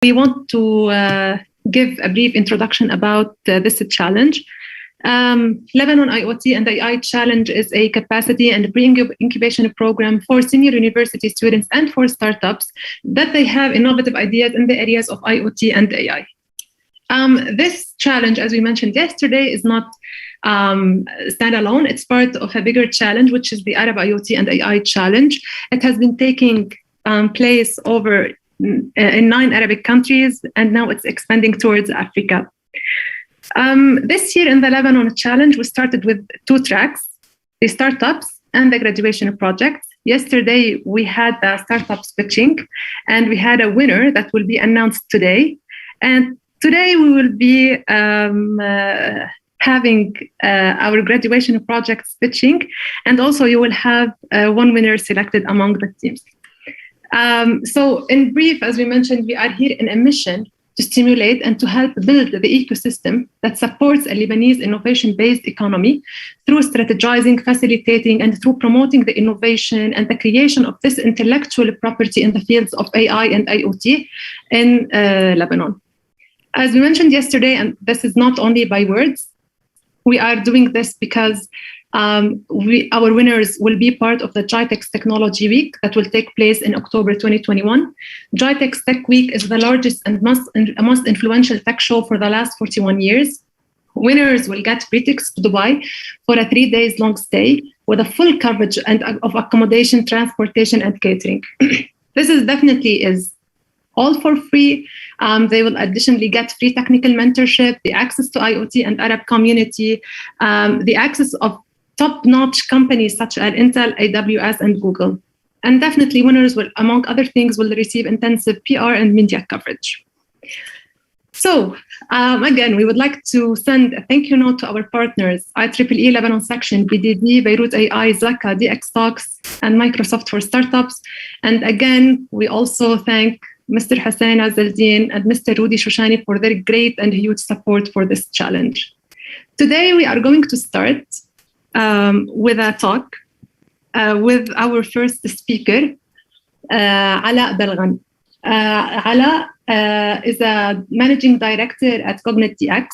We want to give a brief introduction about this challenge. Lebanon IOT and AI Challenge is a capacity and pre-incubation program for senior university students and for startups that they have innovative ideas in the areas of IoT and AI. This challenge, as we mentioned yesterday, is not standalone. It's part of a bigger challenge, which is the Arab IoT and AI Challenge. It has been taking place over in 9 Arabic countries, and now it's expanding towards Africa. This year in the Lebanon Challenge, we started with 2 tracks, the startups and the graduation projects. Yesterday, we had the startups pitching, and we had a winner that will be announced today. And today, we will be having our graduation projects pitching, and also you will have one winner selected among the teams. So in brief, as we mentioned, we are here in a mission to stimulate and to help build the ecosystem that supports a Lebanese innovation-based economy through strategizing, facilitating, and through promoting the innovation and the creation of this intellectual property in the fields of AI and IoT in Lebanon. As we mentioned yesterday, and this is not only by words, we are doing this because our winners will be part of the GITEX Technology Week that will take place in October 2021. GITEX Tech Week is the largest and most influential tech show for the last 41 years. Winners will get free tickets to Dubai for a 3 days long stay with a full coverage of accommodation, transportation, and catering. This is definitely all for free. They will additionally get free technical mentorship, the access to IoT and Arab community, the access of top-notch companies such as Intel, AWS, and Google. And definitely winners will, among other things, will receive intensive PR and media coverage. So again, we would like to send a thank you note to our partners, IEEE Lebanon Section, BDD, Beirut AI, Zaka, DX Talks, and Microsoft for Startups. And again, we also thank Mr. Hussein Azaldin and Mr. Rudy Shoshani for their great and huge support for this challenge. Today, we are going to start with a talk with our first speaker, Ala Balghan. Ala is a managing director at Cognet DX.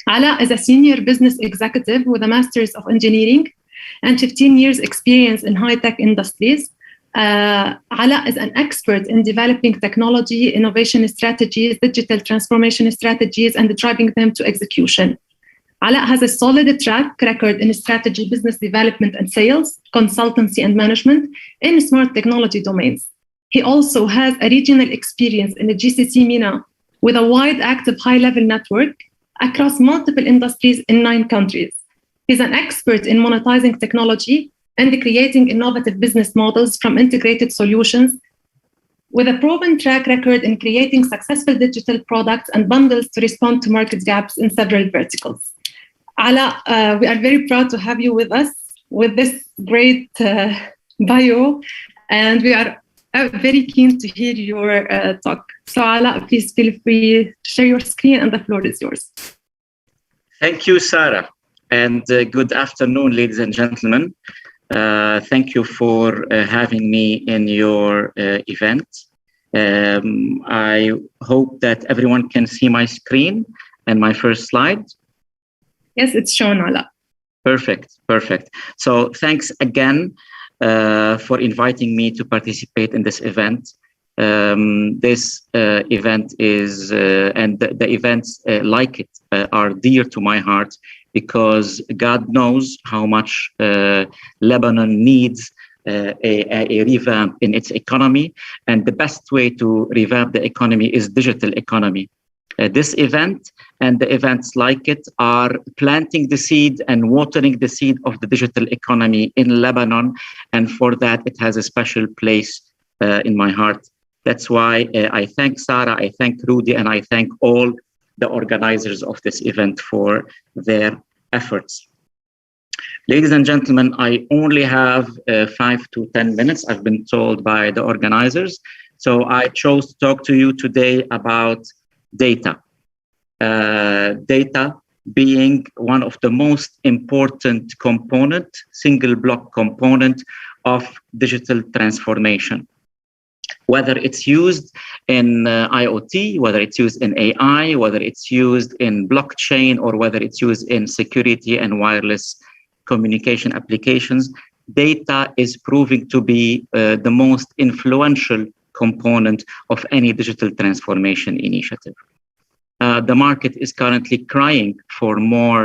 Ala is a senior business executive with a master's of engineering and 15 years experience in high-tech industries. Ala is an expert in developing technology, innovation strategies, digital transformation strategies, and driving them to execution. Ala has a solid track record in strategy, business development and sales, consultancy and management in smart technology domains. He also has a regional experience in the GCC MENA with a wide active high-level network across multiple industries in 9 countries. He's an expert in monetizing technology and creating innovative business models from integrated solutions with a proven track record in creating successful digital products and bundles to respond to market gaps in several verticals. Ala, we are very proud to have you with us with this great bio, and we are very keen to hear your talk. So Ala, please feel free to share your screen and the floor is yours. Thank you, Sarah, and good afternoon, ladies and gentlemen. Thank you for having me in your event. I hope that everyone can see my screen and my first slide. Yes, it's shown, Ala. Perfect, perfect. So thanks again for inviting me to participate in this event. This event is, and the events like it are dear to my heart because God knows how much Lebanon needs a revamp in its economy. And the best way to revamp the economy is digital economy. This event and the events like it are planting the seed and watering the seed of the digital economy in Lebanon. And for that, it has a special place in my heart. That's why I thank Sarah, I thank Rudy, and I thank all the organizers of this event for their efforts. Ladies and gentlemen, I only have 5 to 10 minutes, I've been told by the organizers. So I chose to talk to you today about data. Data being one of the most important single block component of digital transformation. whether it's used in IoT, whether it's used in AI, whether it's used in blockchain, or whether it's used in security and wireless communication applications. Data is proving to be the most influential component of any digital transformation initiative. The market is currently crying for more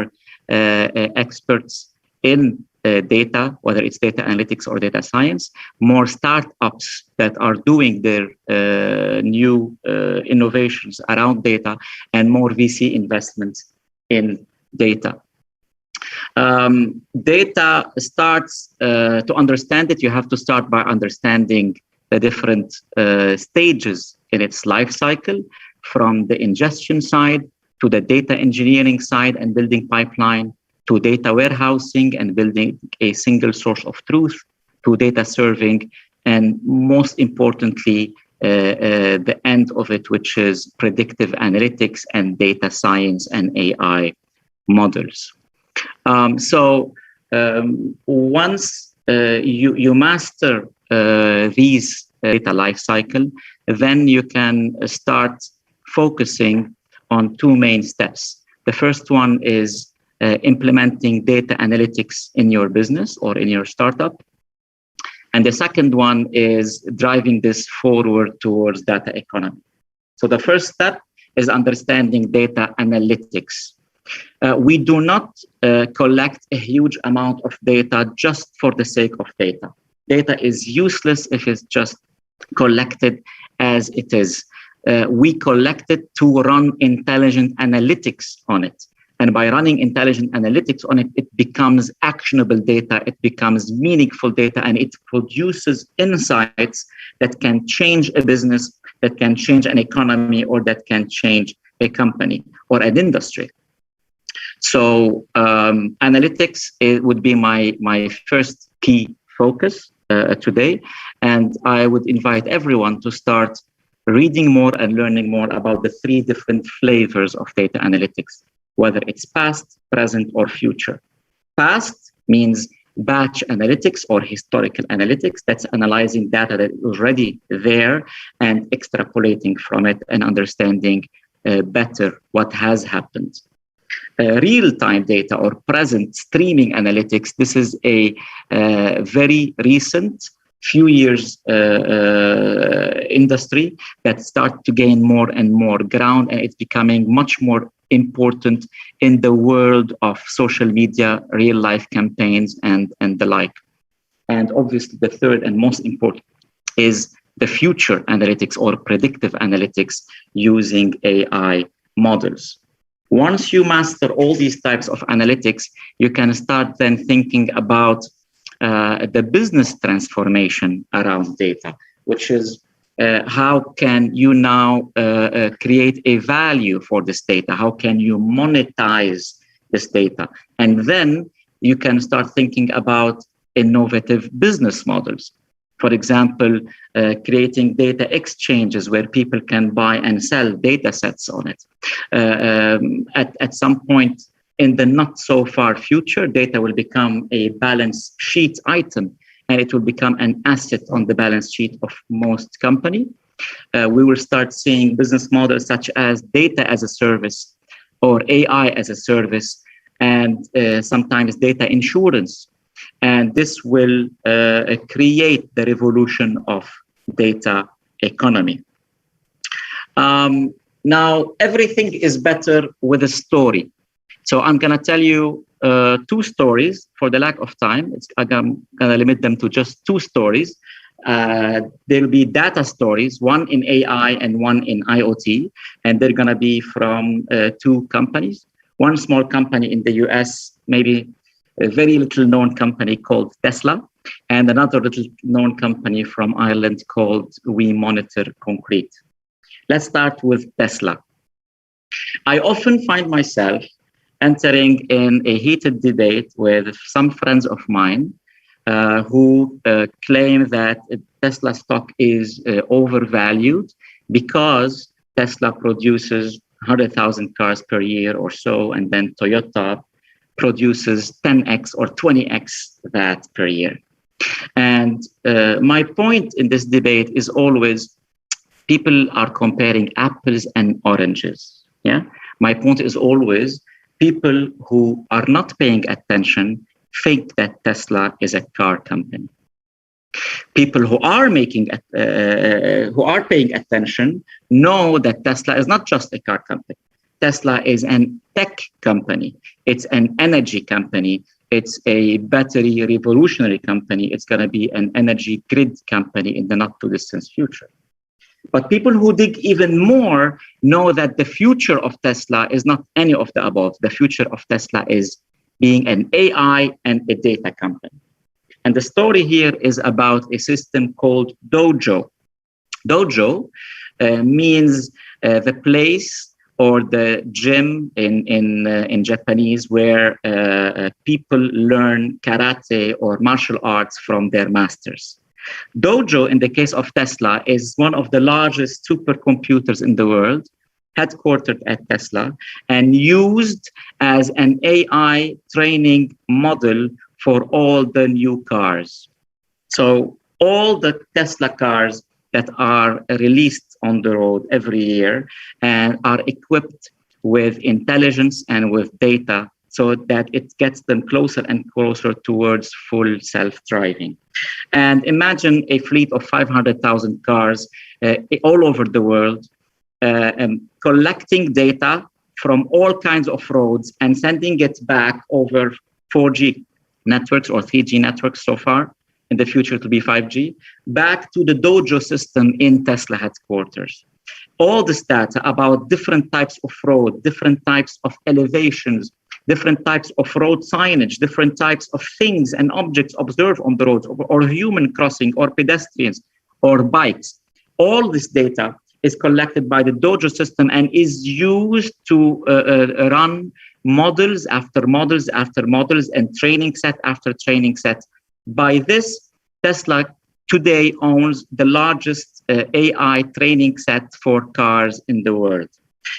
experts in data, whether it's data analytics or data science, more startups that are doing their new innovations around data, and more VC investments in data. Data starts to understand it. You have to start by understanding the different stages in its life cycle, from the ingestion side to the data engineering side and building pipeline, to data warehousing and building a single source of truth, to data serving, and most importantly, the end of it, which is predictive analytics and data science and AI models. Once you master these data lifecycle, then you can start focusing on two main steps. The first one is implementing data analytics in your business or in your startup. And the second one is driving this forward towards data economy. So the first step is understanding data analytics. We do not collect a huge amount of data just for the sake of data. Data is useless if it's just collected as it is. We collect it to run intelligent analytics on it. And by running intelligent analytics on it, it becomes actionable data, it becomes meaningful data, and it produces insights that can change a business, that can change an economy, or that can change a company or an industry. So analytics would be my first key focus today. And I would invite everyone to start reading more and learning more about the three different flavors of data analytics, whether it's past, present, or future. Past means batch analytics or historical analytics. That's analyzing data that is already there and extrapolating from it and understanding better what has happened. Real-time data or present streaming analytics, this is a very recent few years industry that starts to gain more and more ground, and it's becoming much more important in the world of social media, real life campaigns, and the like. And obviously the third and most important is the future analytics or predictive analytics using AI models. Once you master all these types of analytics, you can start then thinking about the business transformation around data, which is how can you now create a value for this data? How can you monetize this data? And then you can start thinking about innovative business models. For example, creating data exchanges where people can buy and sell data sets on it. At some point in the not so far future, data will become a balance sheet item, and it will become an asset on the balance sheet of most companies. We will start seeing business models such as data as a service or AI as a service, and sometimes data insurance. And this will create the revolution of data economy. Now, everything is better with a story. So I'm going to tell you two stories for the lack of time. I'm going to limit them to just two stories. There will be data stories, one in AI and one in IoT, and they're going to be from two companies. One small company in the US, maybe a very little known company called Tesla, and another little known company from Ireland called We Monitor Concrete. Let's start with Tesla. I often find myself entering in a heated debate with some friends of mine who claim that Tesla stock is overvalued because Tesla produces 100,000 cars per year or so, and then Toyota produces 10x or 20x that per year. And my point in this debate is always people are comparing apples and oranges. Yeah. My point is always people who are not paying attention think that Tesla is a car company. People who are paying attention know that Tesla is not just a car company. Tesla is an tech company. It's an energy company. It's a battery revolutionary company. It's going to be an energy grid company in the not too distant future. But people who dig even more know that the future of Tesla is not any of the above. The future of Tesla is being an AI and a data company. And the story here is about a system called Dojo. Dojo means the place or the gym in Japanese where people learn karate or martial arts from their masters. Dojo, in the case of Tesla, is one of the largest supercomputers in the world, headquartered at Tesla, and used as an AI training model for all the new cars. So all the Tesla cars that are released on the road every year and are equipped with intelligence and with data so that it gets them closer and closer towards full self-driving. And imagine a fleet of 500,000 cars all over the world, collecting data from all kinds of roads and sending it back over 4G networks or 3G networks so far. In the future, it will be 5G, back to the Dojo system in Tesla headquarters. All this data about different types of road, different types of elevations, different types of road signage, different types of things and objects observed on the roads, or human crossing, or pedestrians, or bikes. All this data is collected by the Dojo system and is used to run models after models after models and training set after training set. By this, Tesla today owns the largest AI training set for cars in the world.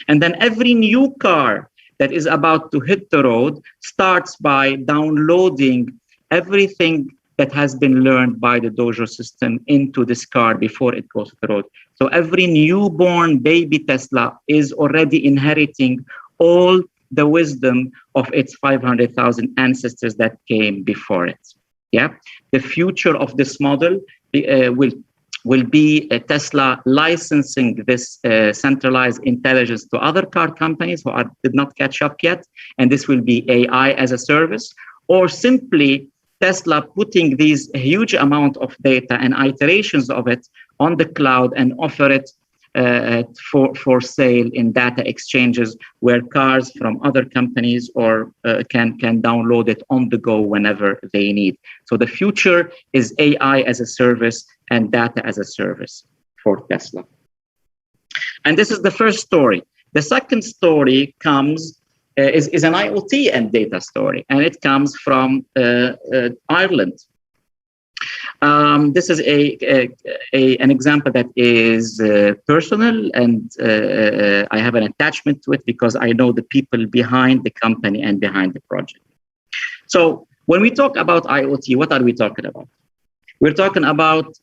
And then every new car that is about to hit the road starts by downloading everything that has been learned by the Dojo system into this car before it goes to the road. So every newborn baby Tesla is already inheriting all the wisdom of its 500,000 ancestors that came before it. Yeah, the future of this model will be Tesla licensing this centralized intelligence to other car companies who did not catch up yet, and this will be AI as a service, or simply Tesla putting these huge amount of data and iterations of it on the cloud and offer it for sale in data exchanges where cars from other companies or can download it on the go whenever they need. So the future is AI as a service and data as a service for Tesla. And this is the first story. The second story comes is an IoT and data story, and it comes from Ireland. This is an example that is personal, and I have an attachment to it because I know the people behind the company and behind the project. So when we talk about IoT, what are we talking about? We're talking about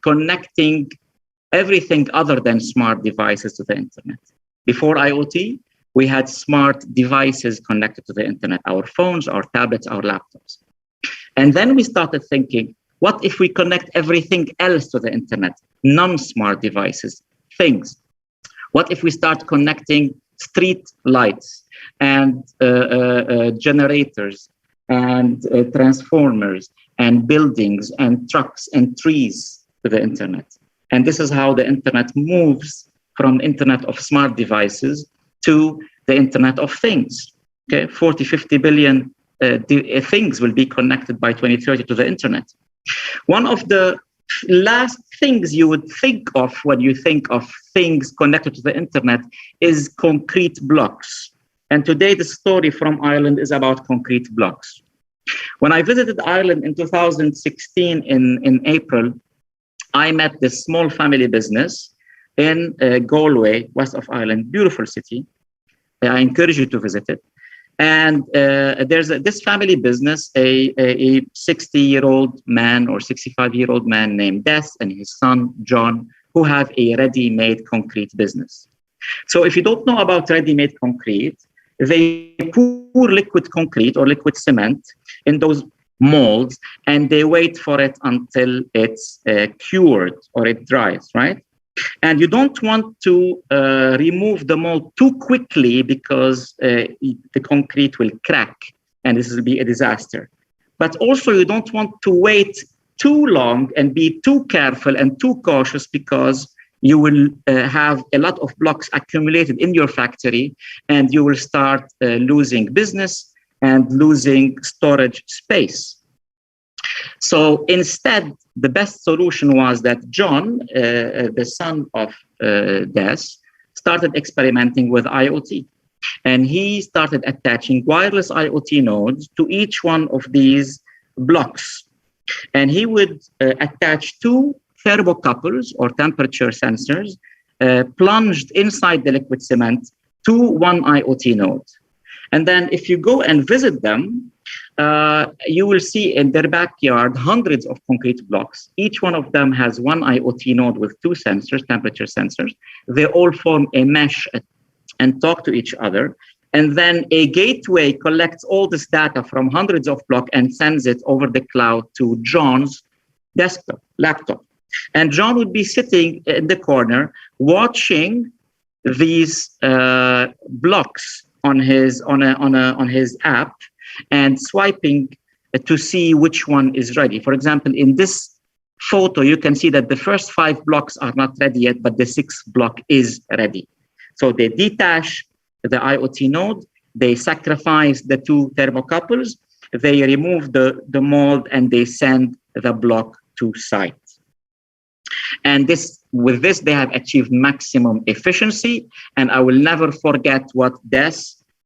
connecting everything other than smart devices to the internet. Before IoT, we had smart devices connected to the internet, our phones, our tablets, our laptops. And then we started thinking, what if we connect everything else to the internet? Non-smart devices, things. What if we start connecting street lights and generators and transformers and buildings and trucks and trees to the internet? And this is how the internet moves from the internet of smart devices to the internet of things. Okay, 40, 50 billion things will be connected by 2030 to the internet. One of the last things you would think of when you think of things connected to the internet is concrete blocks. And today the story from Ireland is about concrete blocks. When I visited Ireland in 2016 in April, I met this small family business in Galway, west of Ireland, beautiful city. I encourage you to visit it. And there's this family business, a 60-year-old man or 65-year-old man named Des and his son, John, who have a ready-made concrete business. So if you don't know about ready-made concrete, they pour liquid concrete or liquid cement in those molds, and they wait for it until it's cured or it dries, right? And you don't want to remove the mold too quickly because the concrete will crack and this will be a disaster. But also you don't want to wait too long and be too careful and too cautious because you will have a lot of blocks accumulated in your factory and you will start losing business and losing storage space. So instead, the best solution was that John, the son of Des, started experimenting with IoT. And he started attaching wireless IoT nodes to each one of these blocks. And he would attach two thermocouples or temperature sensors plunged inside the liquid cement to one IoT node. And then if you go and visit them, you will see in their backyard hundreds of concrete blocks. Each one of them has one IoT node with two sensors, temperature sensors. They all form a mesh and talk to each other. And then a gateway collects all this data from hundreds of blocks and sends it over the cloud to John's desktop, laptop. And John would be sitting in the corner watching these blocks on his app and swiping to see which one is ready. For example, in this photo, you can see that the first 5 blocks are not ready yet, but the 6th block is ready. So they detach the IoT node, they sacrifice the 2 thermocouples, they remove the mold, and they send the block to site. And with this, they have achieved maximum efficiency. And I will never forget what Des,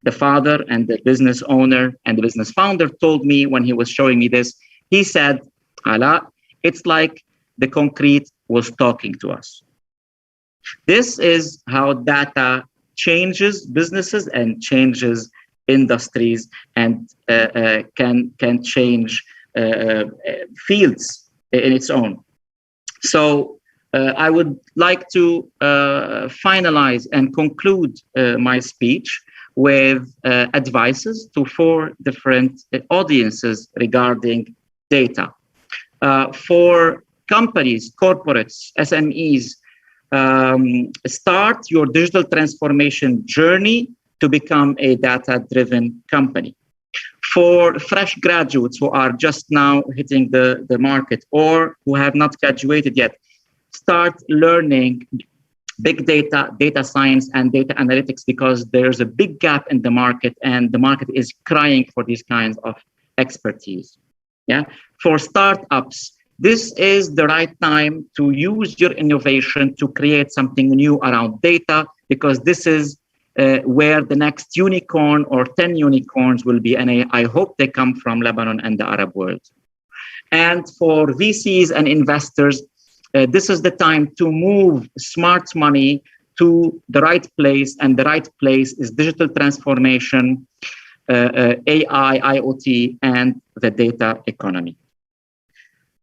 the father and the business owner and the business founder, told me when he was showing me this. He said, Ala, it's like the concrete was talking to us. This is how data changes businesses and changes industries and can change fields in its own. So I would like to finalize and conclude my speech with advices to 4 different audiences regarding data. For companies, corporates, SMEs, start your digital transformation journey to become a data-driven company. For fresh graduates who are just now hitting the market or who have not graduated yet, start learning big data, data science, and data analytics, because there's a big gap in the market and the market is crying for these kinds of expertise. Yeah. For startups, this is the right time to use your innovation to create something new around data, because this is where the next unicorn or 10 unicorns will be. And I hope they come from Lebanon and the Arab world. And for VCs and investors, this is the time to move smart money to the right place. And the right place is digital transformation, AI, IoT, and the data economy.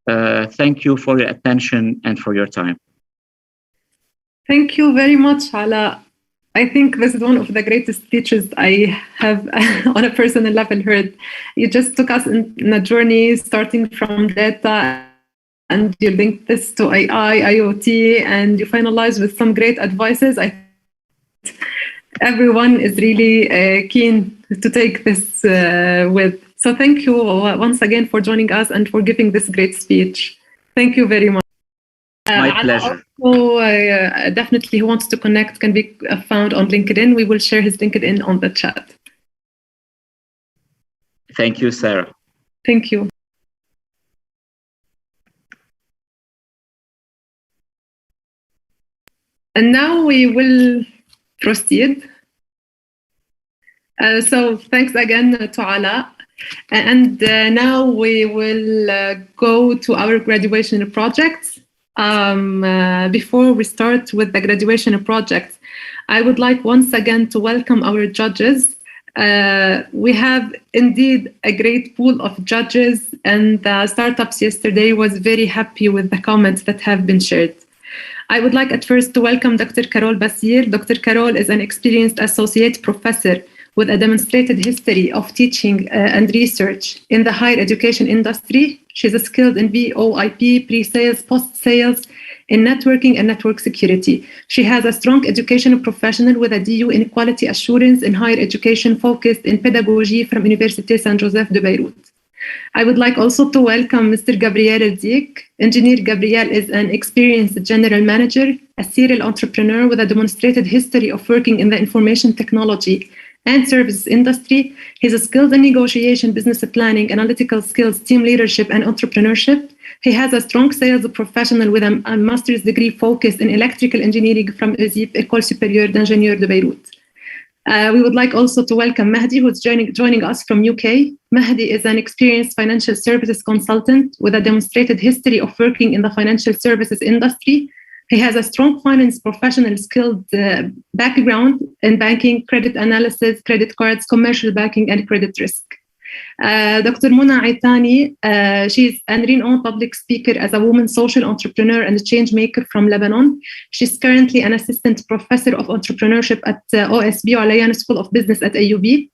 Thank you for your attention and for your time. Thank you very much, Ala. I think this is one of the greatest speeches I have on a personal level heard. You just took us in a journey starting from data, and you linked this to AI, IoT, and you finalized with some great advices. Everyone is really keen to take this with. So thank you once again for joining us and for giving this great speech. Thank you very much. My pleasure. Also, definitely who wants to connect can be found on LinkedIn. We will share his LinkedIn on the chat. Thank you, Sarah. Thank you. And now we will proceed. So thanks again to Ala. And now we will go to our graduation projects. Before we start with the graduation projects, I would like once again to welcome our judges. We have indeed a great pool of judges, and Startups yesterday was very happy with the comments that have been shared. I would like at first to welcome Dr. Carol Basir. Dr. Carol is an experienced associate professor with a demonstrated history of teaching and research in the higher education industry. She's skilled in VoIP, pre-sales, post-sales, in networking and network security. She has a strong educational professional with a DU in quality assurance in higher education focused in pedagogy from Université Saint-Joseph de Beirut. I would like also to welcome Mr. Gabriel Elzik. Engineer Gabriel is an experienced general manager, a serial entrepreneur with a demonstrated history of working in the information technology and services industry. He's skilled in negotiation, business planning, analytical skills, team leadership, and entrepreneurship. He has a strong sales professional with a master's degree focused in electrical engineering from ESIP, École Supérieure d'Ingénieurs de Beirut. We would like also to welcome Mahdi, who's joining us from UK. Mahdi is an experienced financial services consultant with a demonstrated history of working in the financial services industry. He has a strong finance professional skilled background in banking, credit analysis, credit cards, commercial banking, and credit risk. Dr. Mona Aitani, she's a renowned public speaker as a woman social entrepreneur and a change maker from Lebanon. She's currently an assistant professor of entrepreneurship at OSB, Alayan School of Business at AUB.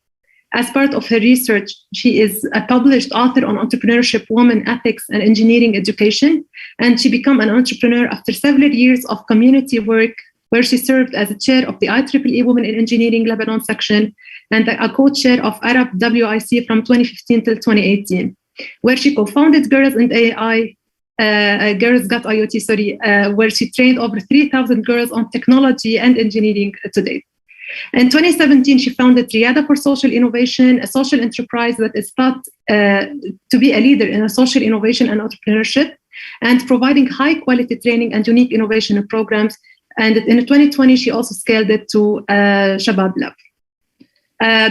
As part of her research, she is a published author on entrepreneurship, women, ethics, and engineering education. And she became an entrepreneur after several years of community work, where she served as a chair of the IEEE Women in Engineering Lebanon section and a co-chair of Arab WIC from 2015 till 2018, where she co-founded Girls and AI, Girls Got IoT, where she trained over 3,000 girls on technology and engineering to date. In 2017, she founded Riyada for Social Innovation, a social enterprise that is thought to be a leader in social innovation and entrepreneurship, and providing high-quality training and unique innovation programs. And in 2020, she also scaled it to Shabab Lab.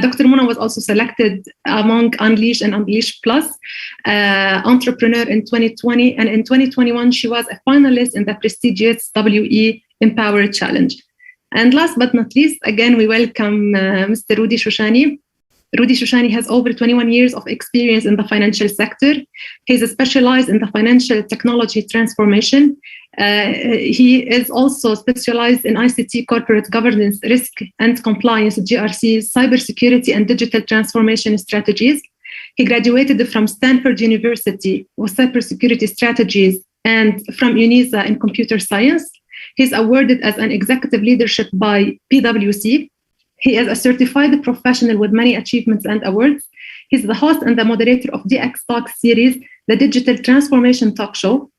Dr. Mona was also selected among Unleash and Unleash Plus entrepreneur in 2020, and in 2021 she was a finalist in the prestigious WE Empower Challenge. And last but not least, again we welcome Mr. Rudy Shoshani. Rudy Shoshani has over 21 years of experience in the financial sector. He's specialized in the financial technology transformation. He is also specialized in ICT, corporate governance, risk and compliance, GRC, cybersecurity, and digital transformation strategies. He graduated from Stanford University with cybersecurity strategies and from UNISA in computer science. He's awarded as an executive leadership by PwC. He is a certified professional with many achievements and awards. He's the host and the moderator of DX Talk series, the digital transformation talk show,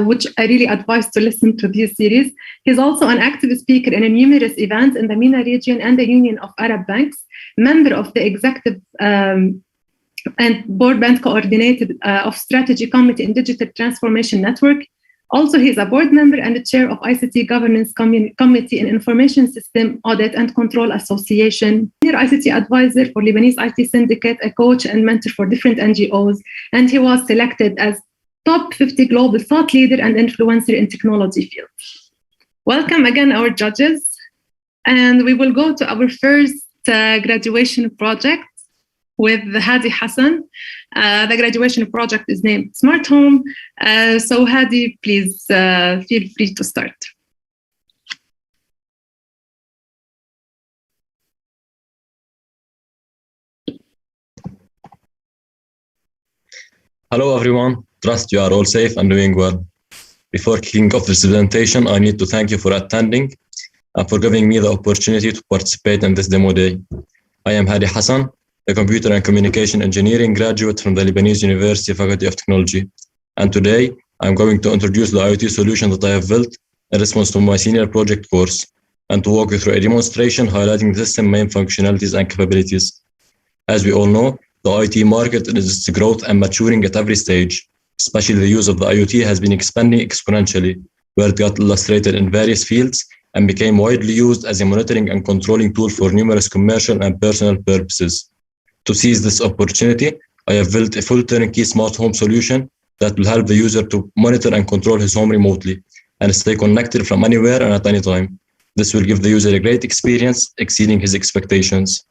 which I really advise to listen to this series. He's also an active speaker in numerous events in the MENA region and the Union of Arab Banks, member of the executive and board band coordinator of Strategy Committee in Digital Transformation Network. Also, he is a board member and the chair of ICT Governance Committee in Information System Audit and Control Association, senior ICT advisor for Lebanese IT Syndicate, a coach and mentor for different NGOs, and he was selected as top 50 global thought leader and influencer in technology field. Welcome again, our judges, and we will go to our first graduation project with Hadi Hassan. The graduation project is named Smart Home. So Hadi, please feel free to start. Hello everyone, trust you are all safe and doing well. Before kicking off this presentation, I need to thank you for attending and for giving me the opportunity to participate in this demo day. I am Hadi Hassan, a computer and communication engineering graduate from the Lebanese University Faculty of Technology. And today, I'm going to introduce the IoT solution that I have built in response to my senior project course, and to walk you through a demonstration highlighting the system main functionalities and capabilities. As we all know, the IoT market is its growth and maturing at every stage, especially the use of the IoT has been expanding exponentially, where it got illustrated in various fields and became widely used as a monitoring and controlling tool for numerous commercial and personal purposes. To seize this opportunity, I have built a full turnkey smart home solution that will help the user to monitor and control his home remotely and stay connected from anywhere and at any time. This will give the user a great experience, exceeding his expectations.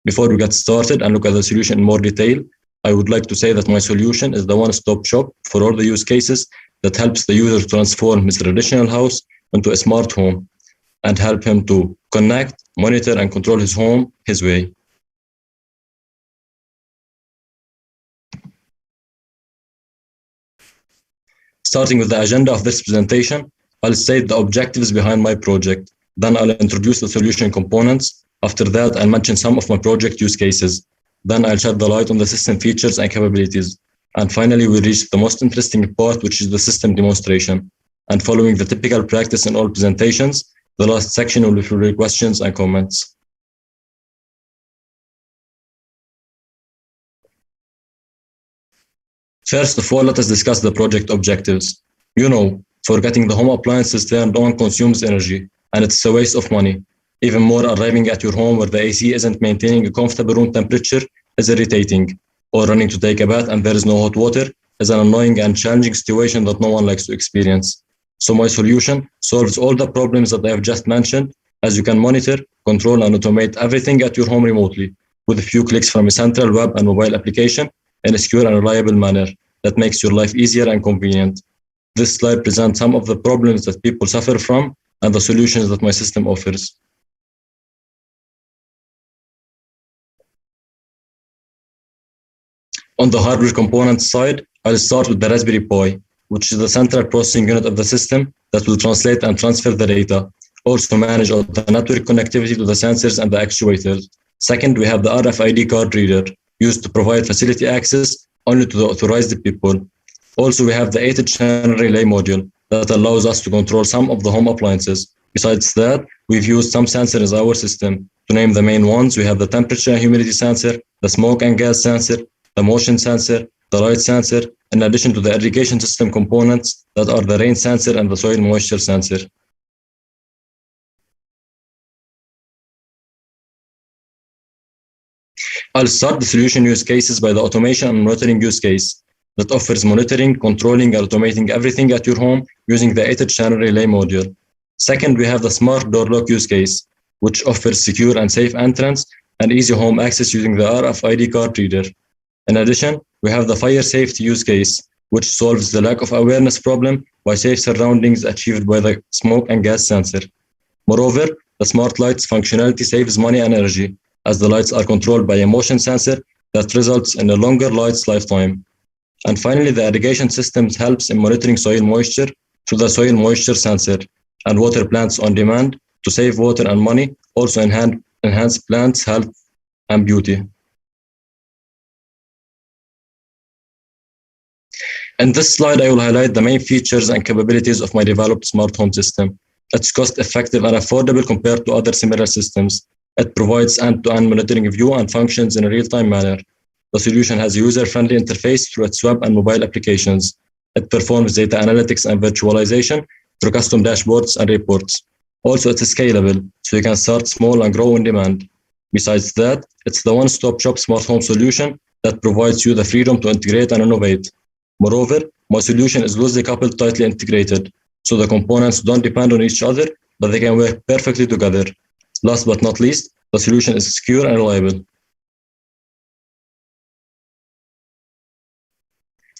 Before we get started and look at the solution in more detail, I would like to say that my solution is the one-stop shop for all the use cases that helps the user to transform his traditional house into a smart home and help him to connect, monitor, and control his home his way. Starting with the agenda of this presentation, I'll state the objectives behind my project. Then I'll introduce the solution components. After that, I'll mention some of my project use cases. Then I'll shed the light on the system features and capabilities. And finally, we reach the most interesting part, which is the system demonstration. And following the typical practice in all presentations, the last section will be for your questions and comments. First of all, let us discuss the project objectives. You know, forgetting the home appliances turned on consumes energy, and it's a waste of money. Even more, arriving at your home where the AC isn't maintaining a comfortable room temperature is irritating, or running to take a bath and there is no hot water is an annoying and challenging situation that no one likes to experience. So my solution solves all the problems that I have just mentioned, as you can monitor, control, and automate everything at your home remotely with a few clicks from a central web and mobile application in a secure and reliable manner that makes your life easier and convenient. This slide presents some of the problems that people suffer from and the solutions that my system offers. On the hardware components side, I'll start with the Raspberry Pi, which is the central processing unit of the system that will translate and transfer the data, also manage all the network connectivity to the sensors and the actuators. Second, we have the RFID card reader, used to provide facility access only to the authorized people. Also, we have the 8-channel relay module that allows us to control some of the home appliances. Besides that, we've used some sensors in our system. To name the main ones, we have the temperature and humidity sensor, the smoke and gas sensor, the motion sensor, the light sensor, in addition to the irrigation system components that are the rain sensor and the soil moisture sensor. I'll start the solution use cases by the automation and monitoring use case that offers monitoring, controlling, and automating everything at your home using the 8-channel relay module. Second, we have the smart door lock use case, which offers secure and safe entrance and easy home access using the RFID card reader. In addition, we have the fire safety use case, which solves the lack of awareness problem by safe surroundings achieved by the smoke and gas sensor. Moreover, the smart lights functionality saves money and energy, as the lights are controlled by a motion sensor that results in a longer light's lifetime. And finally, the irrigation system helps in monitoring soil moisture through the soil moisture sensor and water plants on demand to save water and money, also enhance plants' health and beauty. In this slide, I will highlight the main features and capabilities of my developed smart home system. It's cost-effective and affordable compared to other similar systems. It provides end-to-end monitoring view and functions in a real-time manner. The solution has a user-friendly interface through its web and mobile applications. It performs data analytics and virtualization through custom dashboards and reports. Also, it's scalable, so you can start small and grow on demand. Besides that, it's the one-stop shop smart home solution that provides you the freedom to integrate and innovate. Moreover, my solution is loosely coupled, tightly integrated, so the components don't depend on each other, but they can work perfectly together. Last but not least, the solution is secure and reliable.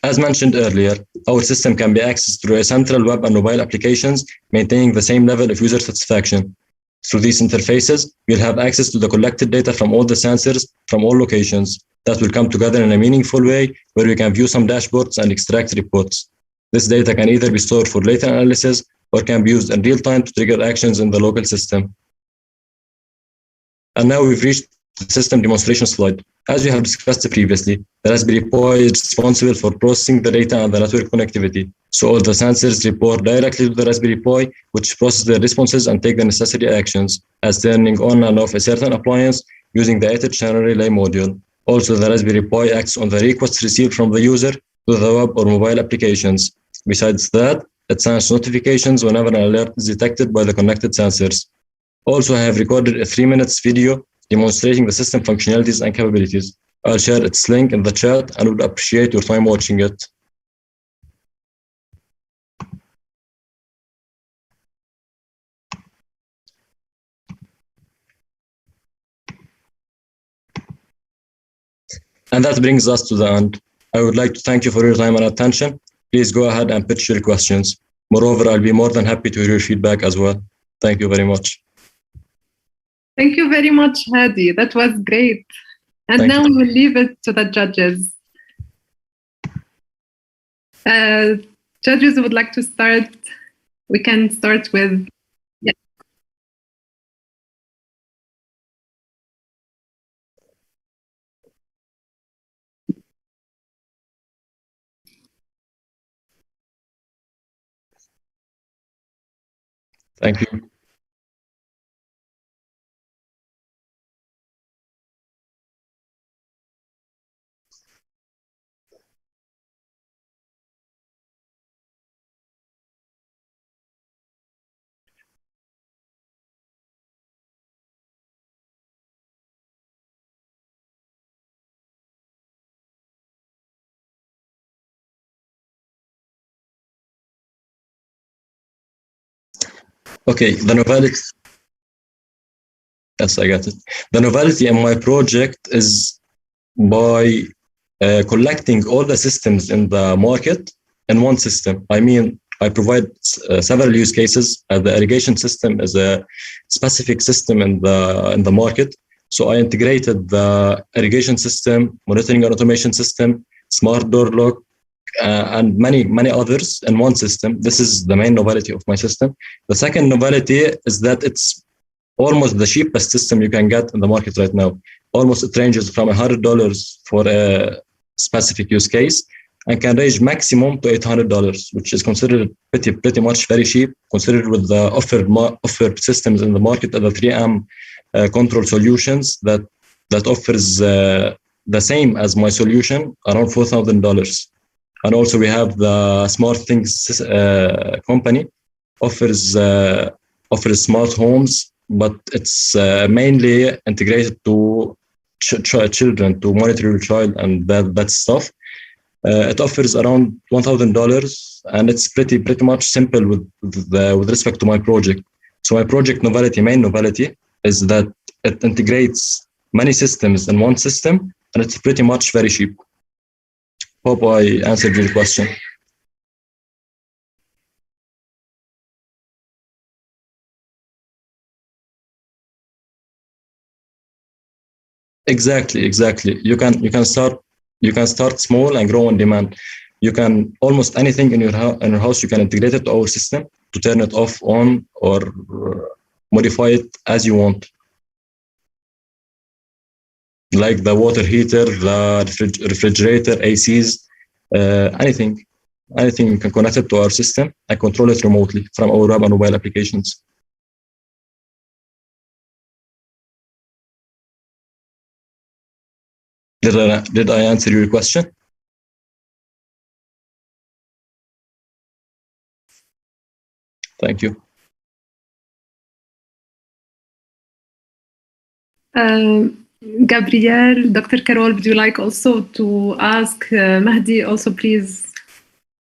As mentioned earlier, our system can be accessed through a central web and mobile applications, maintaining the same level of user satisfaction. Through these interfaces, we'll have access to the collected data from all the sensors from all locations that will come together in a meaningful way where we can view some dashboards and extract reports. This data can either be stored for later analysis or can be used in real time to trigger actions in the local system. And now we've reached the system demonstration slide. As we have discussed previously, the Raspberry Pi is responsible for processing the data and the network connectivity. So all the sensors report directly to the Raspberry Pi, which processes the responses and take the necessary actions, as turning on and off a certain appliance using the 8-channel relay module. Also, the Raspberry Pi acts on the requests received from the user to the web or mobile applications. Besides that, it sends notifications whenever an alert is detected by the connected sensors. Also, I have recorded a 3-minute video demonstrating the system functionalities and capabilities. I'll share its link in the chat and would appreciate your time watching it. And that brings us to the end. I would like to thank you for your time and attention. Please go ahead and pitch your questions. Moreover, I'll be more than happy to hear your feedback as well. Thank you very much. Thank you very much, Hadi. That was great. And Thank now you. we will leave it to the judges. Judges would like to start. We can start with. Thank you. Okay, the novelty. Yes, I got it. The novelty in my project is by collecting all the systems in the market in one system. I mean, I provide several use cases. The irrigation system is a specific system in the market. So I integrated the irrigation system, monitoring and automation system, smart door lock, and many others in one system. This is the main novelty of my system. The second novelty is that it's almost the cheapest system you can get in the market right now. Almost it ranges from $100 for a specific use case and can range maximum to $800, which is considered pretty much very cheap, considered with the offered systems in the market at the 3M control solutions that offers the same as my solution, around $4,000. And also we have the Smart Things company offers smart homes, but it's mainly integrated to children to monitor your child and that stuff. It offers around $1,000, and it's pretty much simple with respect to my project. So my project main novelty is that it integrates many systems in one system, and it's pretty much very cheap. Hope I answered your question. Exactly. You can start small and grow on demand. You can almost anything in your house you can integrate it to our system to turn it off, on, or modify it as you want. Like the water heater, the refrigerator, ACs, anything you can connect it to our system and control it remotely from our web and mobile applications. Did I answer your question? Thank you. Gabrielle, Dr. Carol, would you like also to ask Mahdi also, please,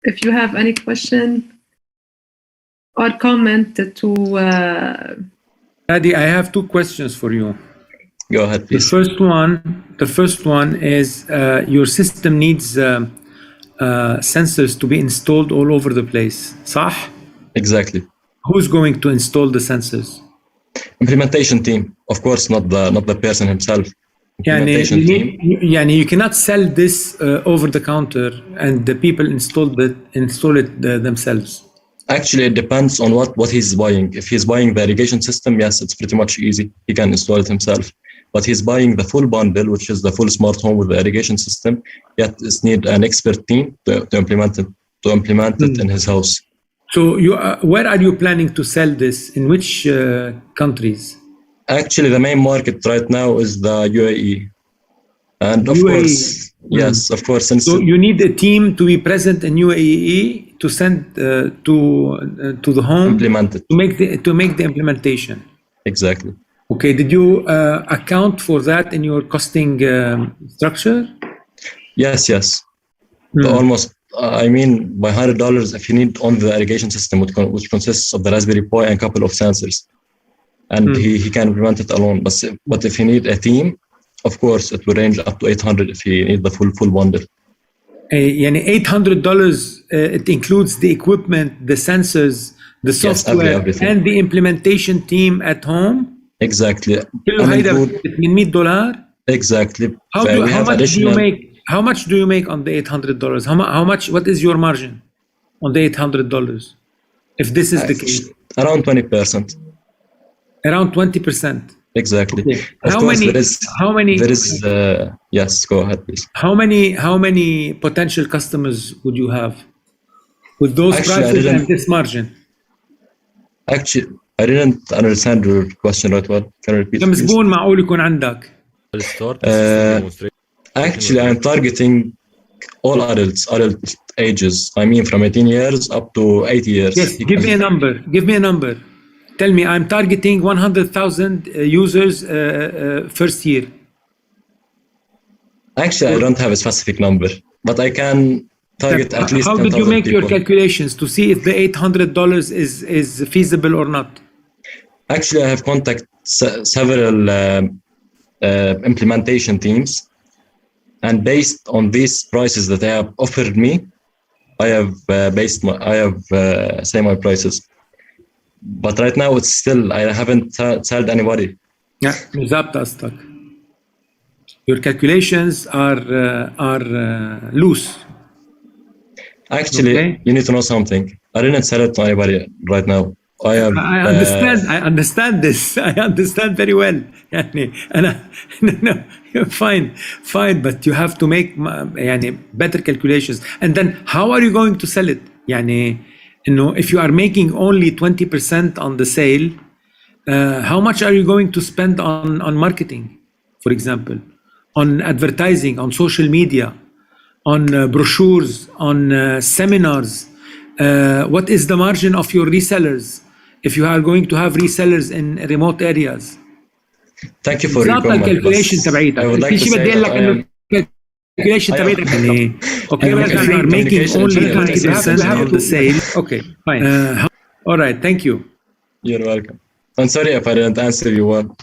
if you have any question or comment to... Mahdi, I have two questions for you. Go ahead, please. The first one is your system needs sensors to be installed all over the place, صح? Exactly. Who's going to install the sensors? Implementation team, of course, not the person himself. Implementation team. You cannot sell this over the counter and the people install it themselves. Actually, it depends on what he's buying. If he's buying the irrigation system, yes, it's pretty much easy. He can install it himself. But he's buying the full bundle, which is the full smart home with the irrigation system. Yet it's need an expert team to implement it in his house. So where are you planning to sell this? In which countries? Actually, the main market right now is the UAE. And of course, yes, of course. So you need a team to be present in UAE to send to the home implement it. to make the implementation. Exactly. Okay. Did you account for that in your costing structure? Yes. Almost. I mean, by $100, if you need only the irrigation system, which consists of the Raspberry Pi and a couple of sensors, and he can implement it alone. But if you need a team, of course, it will range up to 800 if you need the full bundle. يعني $800 it includes the equipment, the sensors, the software, yes, everything. and the implementation team at home. Exactly. كله هيدا $800. Exactly. How much do you make on the $800? How much? What is your margin on the $800? If this is the case, around 20%. Around 20%. Exactly. Okay. Of course, there is. Yes, go ahead, please. How many potential customers would you have with those prices and this margin? Actually, I didn't understand your question right well. Can you repeat? كم زبون معقول يكون عندك؟ Actually, I'm targeting all adult ages. I mean, from 18 years up to 80 years. Yes, give me a number. Give me a number. Tell me, I'm targeting 100,000 users first year. Actually, I don't have a specific number, but I can target at least 10,000 How did you make people. your calculations to see if the $800 is feasible or not? Actually, I have contacted several implementation teams, and based on these prices that they have offered me, I have say my prices. But right now, it's still I haven't sold anybody. Yeah, بالضبط قصدك. Your calculations are loose. Actually, okay. You need to know something. I didn't sell it to anybody right now. I understand. I understand this. I understand very well. No, fine. But you have to make better calculations. And then, how are you going to sell it? If you are making only 20% on the sale, how much are you going to spend on marketing, for example, on advertising, on social media, on brochures, on seminars? What is the margin of your resellers if you are going to have resellers in remote areas? Thank you for your comment. Calculation تبعيتك. I would like to say that calculation تبعيتك okay, if you are making only 20% of the sale, okay, fine. All right, thank you. You're welcome. I'm sorry if I didn't answer you well,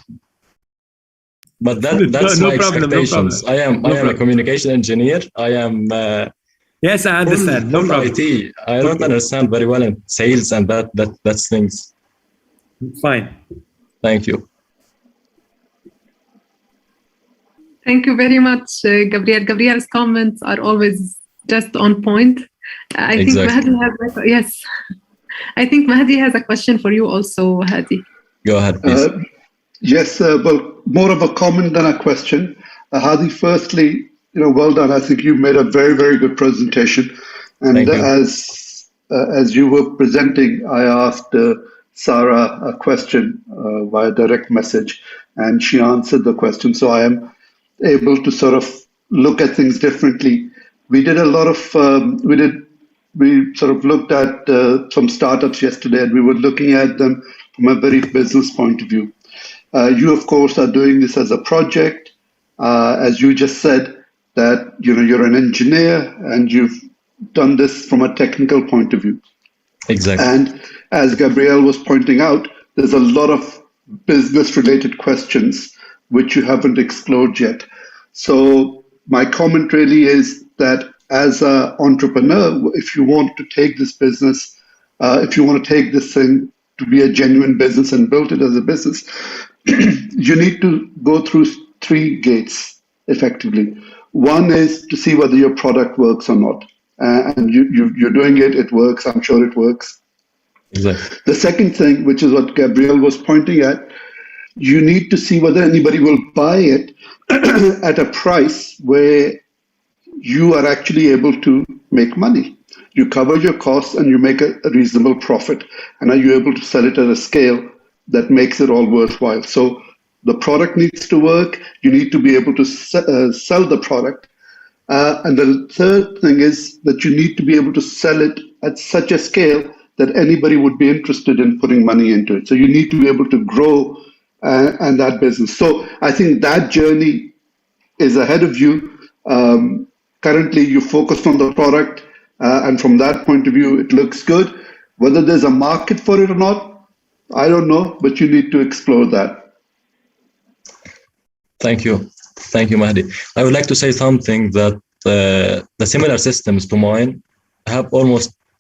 but that's my expectations. I am a communication engineer. I am. Yes, I understand. No problem. IT. I don't understand very well in sales and that's things. Fine. Thank you. Thank you very much, Gabriel. Gabriel's comments are always just on point. I think Mahdi has I think Mahdi has a question for you also, Hadi. Go ahead, please. Yes, well, more of a comment than a question. Hadi, firstly, well done. I think you made a very, very good presentation. And as you were presenting, I asked Sarah a question via direct message, and she answered the question. So I am able to sort of look at things differently. We did a lot of, we sort of looked at some startups yesterday, and we were looking at them from a very business point of view. You, of course, are doing this as a project. As you just said, that you're an engineer and you've done this from a technical point of view. Exactly. And as Gabriel was pointing out, there's a lot of business-related questions which you haven't explored yet. So my comment really is that as an entrepreneur, if you want to take this business, if you want to take this thing to be a genuine business and build it as a business, you need to go through 3 gates effectively. One is to see whether your product works or not. And you're doing it, it works, I'm sure it works. Exactly. The second thing, which is what Gabriel was pointing at, you need to see whether anybody will buy it at a price where you are actually able to make money. You cover your costs and you make a reasonable profit. And are you able to sell it at a scale that makes it all worthwhile? So the product needs to work. You need to be able to sell the product. And the third thing is that you need to be able to sell it at such a scale that anybody would be interested in putting money into it. So you need to be able to grow and that business. So I think that journey is ahead of you. Currently, you focused on the product, and from that point of view, it looks good. Whether there's a market for it or not, I don't know, but you need to explore that. Thank you. Thank you, Mahdi. I would like to say something that the similar systems to mine have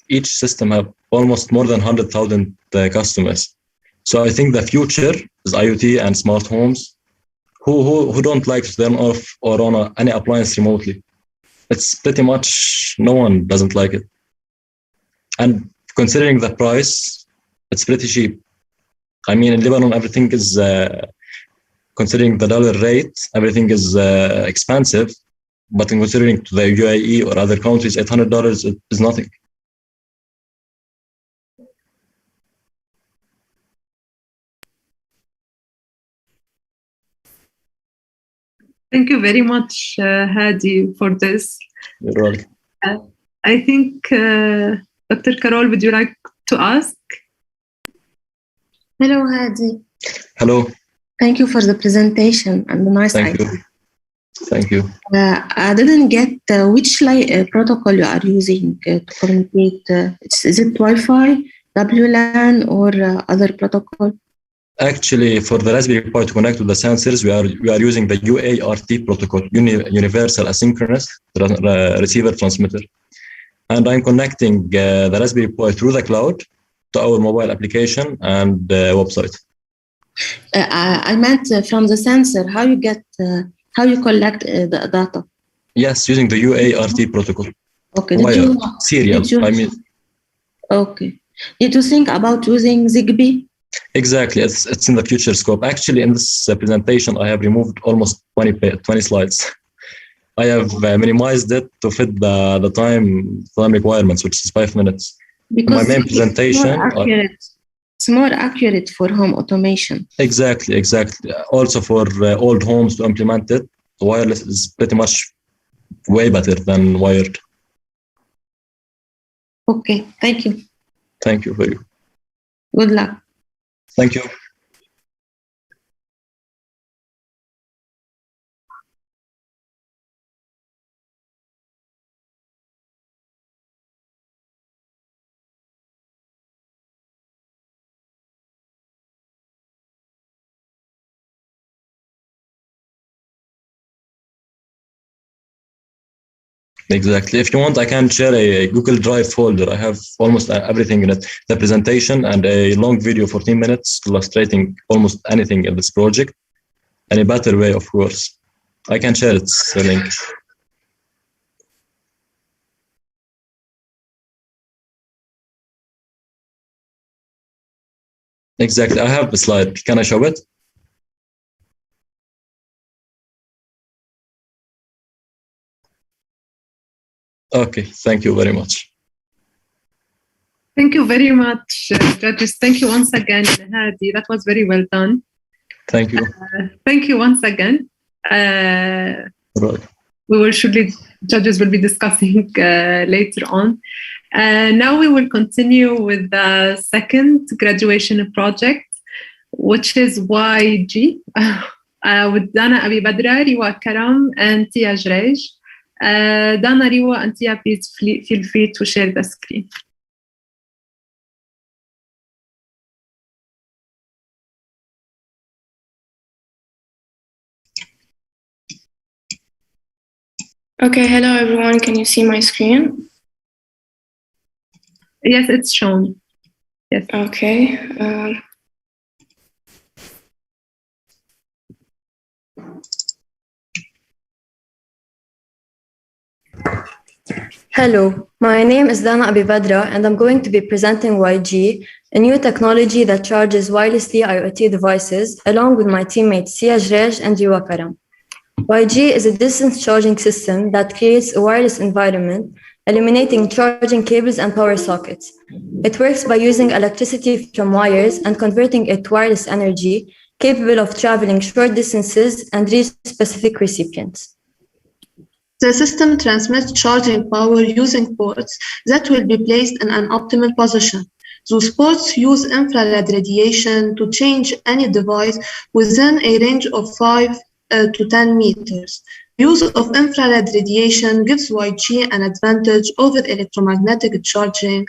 each system have almost more than 100,000 customers. So I think the future is IoT and smart homes who don't like to turn off or on any appliance remotely. It's pretty much no one doesn't like it. And considering the price, it's pretty cheap. I mean, in Lebanon, everything is, considering the dollar rate, everything is expensive. But in considering to the UAE or other countries, $800 is nothing. Thank you very much, Hadi, for this. You're welcome. I think, Dr. Carol, would you like to ask? Hello, Hadi. Hello. Thank you for the presentation and the nice Thank idea. you. Thank you. I didn't get which protocol you are using to communicate. Is it Wi-Fi, WLAN, or other protocol? Actually, for the Raspberry Pi to connect to the sensors, we are using the UART protocol, Universal Asynchronous Receiver Transmitter. And I'm connecting the Raspberry Pi through the cloud to our mobile application and website. I meant from the sensor, how you collect the data. Yes, using the UART protocol. Okay. Serial. Okay. Did you think about using Zigbee? Exactly. It's in the future scope. Actually, in this presentation, I have removed almost 20 slides. I have minimized it to fit the time requirements, which is 5 minutes. Because my main presentation. It's more accurate for home automation. Exactly. Also for old homes to implement it, wireless is pretty much way better than wired. Okay, thank you. Thank you for you. Good luck. Thank you. Exactly. If you want, I can share a Google Drive folder. I have almost everything in it. The presentation and a long video, 14 minutes, illustrating almost anything in this project. And a better way, of course. I can share it, the link. Exactly. I have the slide. Can I show it? Okay, thank you very much. Thank you very much, judges. Thank you once again, Hadi. That was very well done. Thank you. Thank you once again. Right. We will surely, judges will be discussing later on. Now we will continue with the second graduation project, which is YG, with Dana Abi Badra, Riwa Karam, and Tia Jrej. Dana, Riwa, and Tia, please feel free to share the screen. Okay, hello everyone. Can you see my screen? Yes, it's shown. Yes. Okay. Hello, my name is Dana Abi Badra and I'm going to be presenting YG, a new technology that charges wirelessly IoT devices along with my teammates Sia Jrej and Riwa Karam. YG is a distance charging system that creates a wireless environment, eliminating charging cables and power sockets. It works by using electricity from wires and converting it to wireless energy, capable of traveling short distances and reach specific recipients. The system transmits charging power using ports that will be placed in an optimal position. Those ports use infrared radiation to change any device within a range of 5 to 10 meters. Use of infrared radiation gives YG an advantage over electromagnetic charging.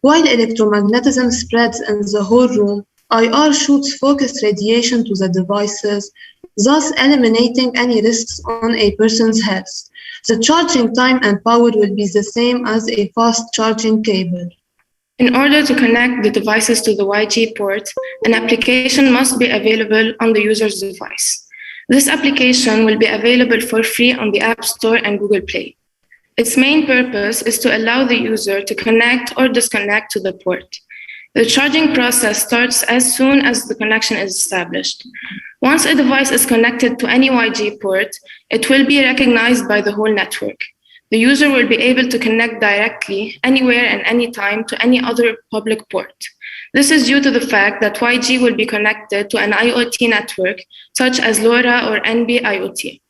While electromagnetism spreads in the whole room, IR shoots focused radiation to the devices, thus eliminating any risks on a person's health. The charging time and power will be the same as a fast charging cable. In order to connect the devices to the YG port, an application must be available on the user's device. This application will be available for free on the App Store and Google Play. Its main purpose is to allow the user to connect or disconnect to the port. The charging process starts as soon as the connection is established. Once a device is connected to any YG port, it will be recognized by the whole network. The user will be able to connect directly, anywhere and anytime, to any other public port. This is due to the fact that YG will be connected to an IoT network, such as LoRa or NB IoT.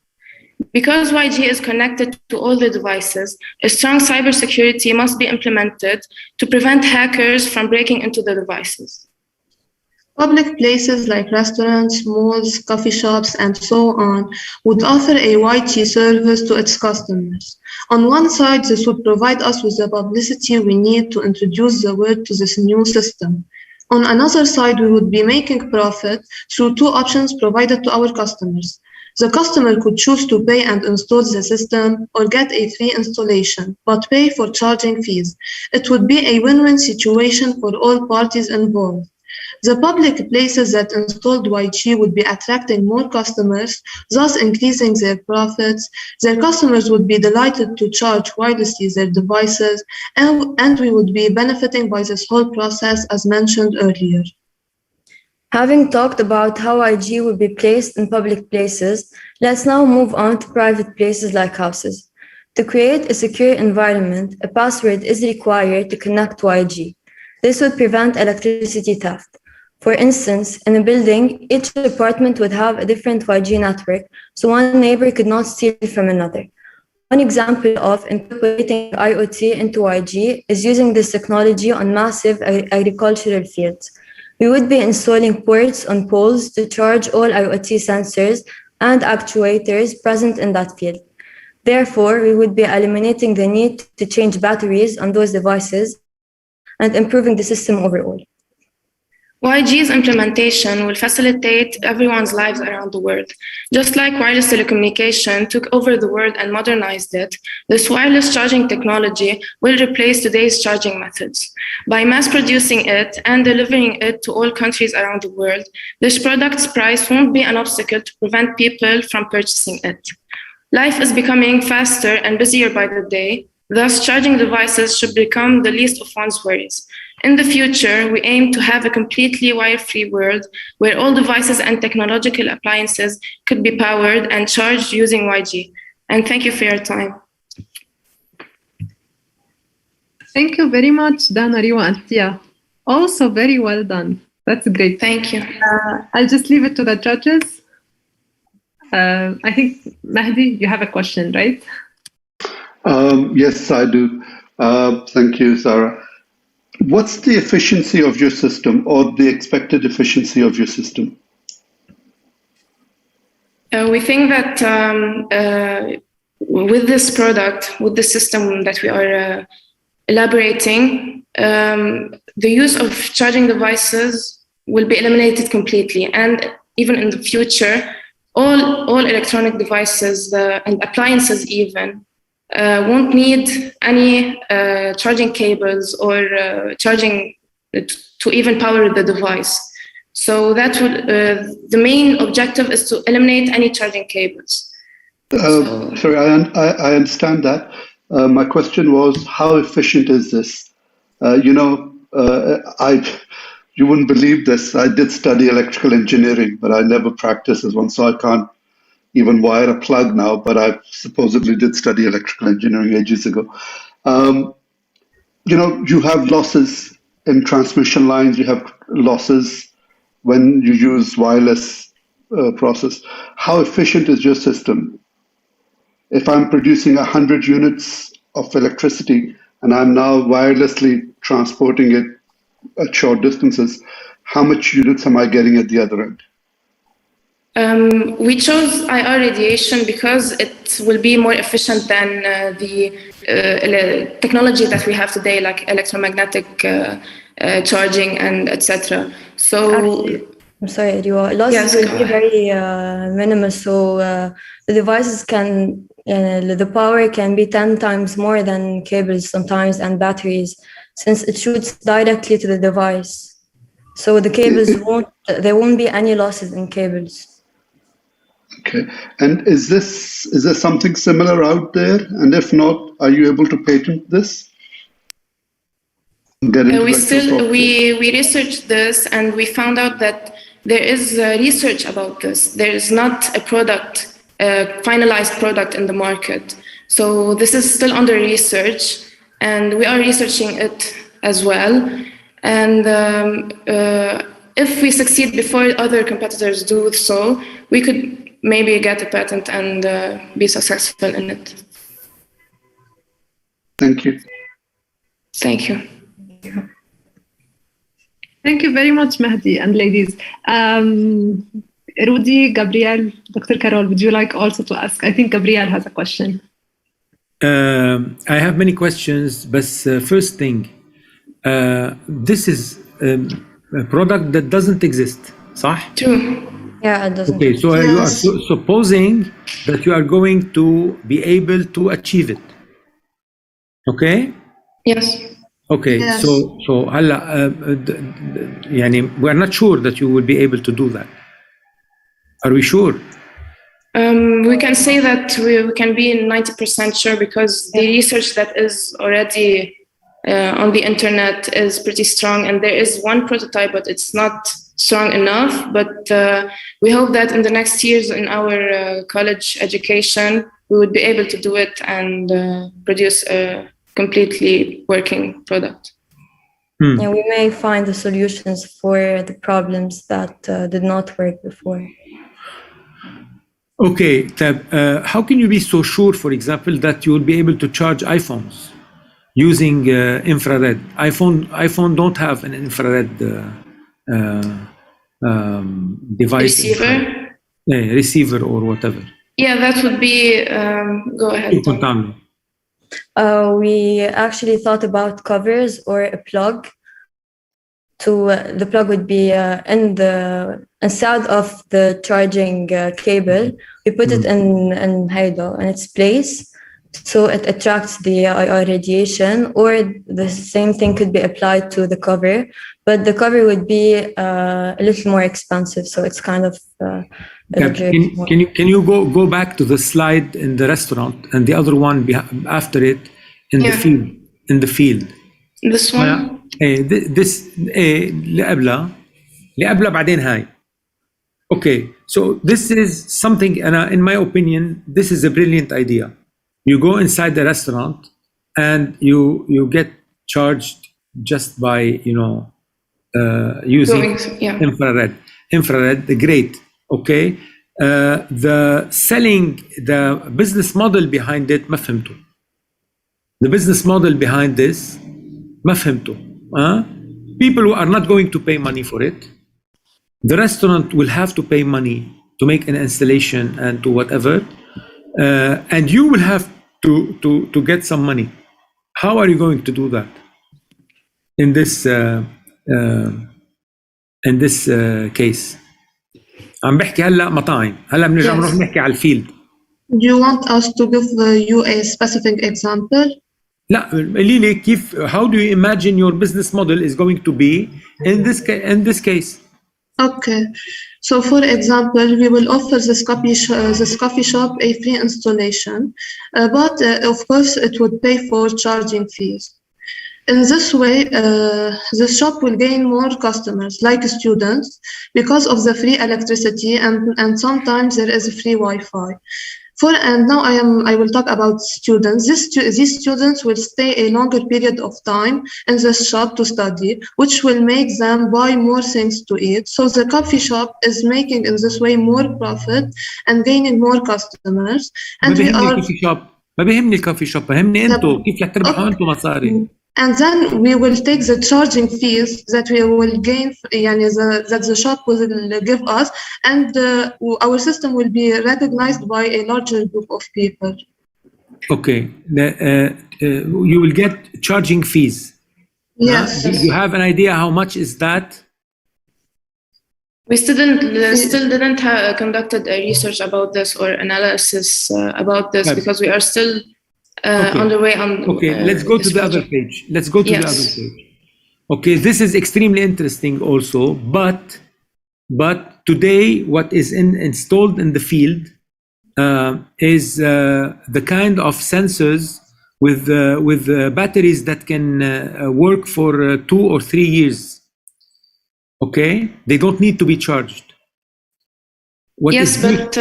Because YG is connected to all the devices, a strong cybersecurity must be implemented to prevent hackers from breaking into the devices. Public places like restaurants, malls, coffee shops, and so on would offer a YG service to its customers. On one side, this would provide us with the publicity we need to introduce the word to this new system. On another side, we would be making profit through two options provided to our customers. The customer could choose to pay and install the system or get a free installation, but pay for charging fees. It would be a win-win situation for all parties involved. The public places that installed YG would be attracting more customers, thus increasing their profits. Their customers would be delighted to charge wirelessly their devices, and we would be benefiting by this whole process as mentioned earlier. Having talked about how YG will be placed in public places, let's now move on to private places like houses. To create a secure environment, a password is required to connect to YG. This would prevent electricity theft. For instance, in a building, each apartment would have a different YG network, so one neighbor could not steal from another. One example of incorporating IoT into YG is using this technology on massive agricultural fields. We would be installing ports on poles to charge all IoT sensors and actuators present in that field. Therefore, we would be eliminating the need to change batteries on those devices and improving the system overall. YG's implementation will facilitate everyone's lives around the world. Just like wireless telecommunication took over the world and modernized it, this wireless charging technology will replace today's charging methods. By mass producing it and delivering it to all countries around the world, this product's price won't be an obstacle to prevent people from purchasing it. Life is becoming faster and busier by the day, thus charging devices should become the least of one's worries. In the future, we aim to have a completely wire-free world where all devices and technological appliances could be powered and charged using YG. And thank you for your time. Thank you very much, Dana, Riwa, and Tia. Also very well done. That's great. Thank you. I'll just leave it to the judges. I think, Mahdi, you have a question, right? Yes, I do. Thank you, Sarah. What's the efficiency of your system or the expected efficiency of your system? We think that with this product, with the system that we are elaborating, the use of charging devices will be eliminated completely. And even in the future, all electronic devices and appliances even won't need any charging cables or charging to even power the device. So that would the main objective is to eliminate any charging cables. Sorry, I understand that. My question was, how efficient is this? You wouldn't believe this. I did study electrical engineering, but I never practiced as one, so I can't even wire a plug now, but I supposedly did study electrical engineering ages ago. You have losses in transmission lines, you have losses when you use wireless process. How efficient is your system? If I'm producing 100 units of electricity and I'm now wirelessly transporting it at short distances, how much units am I getting at the other end? We chose IR radiation because it will be more efficient than the technology that we have today, like electromagnetic charging and etc. So Actually, I'm sorry, losses Yes, will go be ahead. very minimal. So the devices can, the power can be 10 times more than cables sometimes and batteries, since it shoots directly to the device. So the cables there won't be any losses in cables. Okay. And is there something similar out there? And if not, are you able to patent this? We researched this and we found out that there is research about this. There is not a product, a finalized product in the market. So this is still under research, and we are researching it as well. And if we succeed before other competitors do so, we could maybe get a patent and be successful in it. Thank you. Thank you. Thank you very much, Mahdi and ladies. Rudy, Gabriel, Dr. Carol, would you like also to ask? I think Gabriel has a question. I have many questions, but first thing, this is a product that doesn't exist, صح? True. Yeah, it doesn't. Okay, so you are supposing that you are going to be able to achieve it. Okay? Yes. Okay, Yes. so هلا يعني we are not sure that you will be able to do that. Are we sure? We can say that we can be 90% sure because the research that is already on the internet is pretty strong, and there is one prototype, but it's not strong enough. But we hope that in the next years in our college education, we would be able to do it and produce a completely working product. Yeah, we may find the solutions for the problems that did not work before. Okay, how can you be so sure, for example, that you will be able to charge iPhones using infrared? iPhone don't have an infrared device. Receiver or whatever. Yeah, that would be, go ahead. We actually thought about covers or a plug. The plug would be inside of the charging cable. We put it in its place, so it attracts the IR radiation. Or the same thing could be applied to the cover, but the cover would be a little more expensive. So it's kind of. Can you go back to the slide in the restaurant and the other one after it in the field? This one. This اللي قبلها بعدين هاي. Okay, so this is something, and in my opinion, this is a brilliant idea. You go inside the restaurant and you get charged just by using infrared. Great. Okay, the business model behind it ما فهمته. The business model behind this ما فهمته. People who are not going to pay money for it. The restaurant will have to pay money to make an installation and to whatever, and you will have to get some money. How are you going to do that in this case? عم بحكي هلا مطاعم. هلا بنرجع بنروح نحكي على الفيلد. Do you want us to give you a specific example? لا قولي لي كيف. How do you imagine your business model is going to be in this case? Okay, so for example, we will offer this coffee shop a free installation, but of course it would pay for charging fees. In this way, the shop will gain more customers, like students, because of the free electricity and sometimes there is free Wi-Fi. And now I will talk about students. These students will stay a longer period of time in the shop to study, which will make them buy more things to eat. So the coffee shop is making in this way more profit and gaining more customers. And ما بيهمني الكوفي شوب، بيهمني انتوا كيف رح تربحوا انتوا مصاري. And then we will take the charging fees that we will gain, that the shop will give us, and our system will be recognized by a larger group of people. Okay, you will get charging fees. Yes. Do you have an idea how much is that? We still didn't conducted a research about this or analysis about this because we are still on the way on. Okay, let's go to the other page. Let's go to the other page. Okay, this is extremely interesting also, but today what is installed in the field is the kind of sensors with batteries that can work for 2 or 3 years. Okay, they don't need to be charged. Yes, but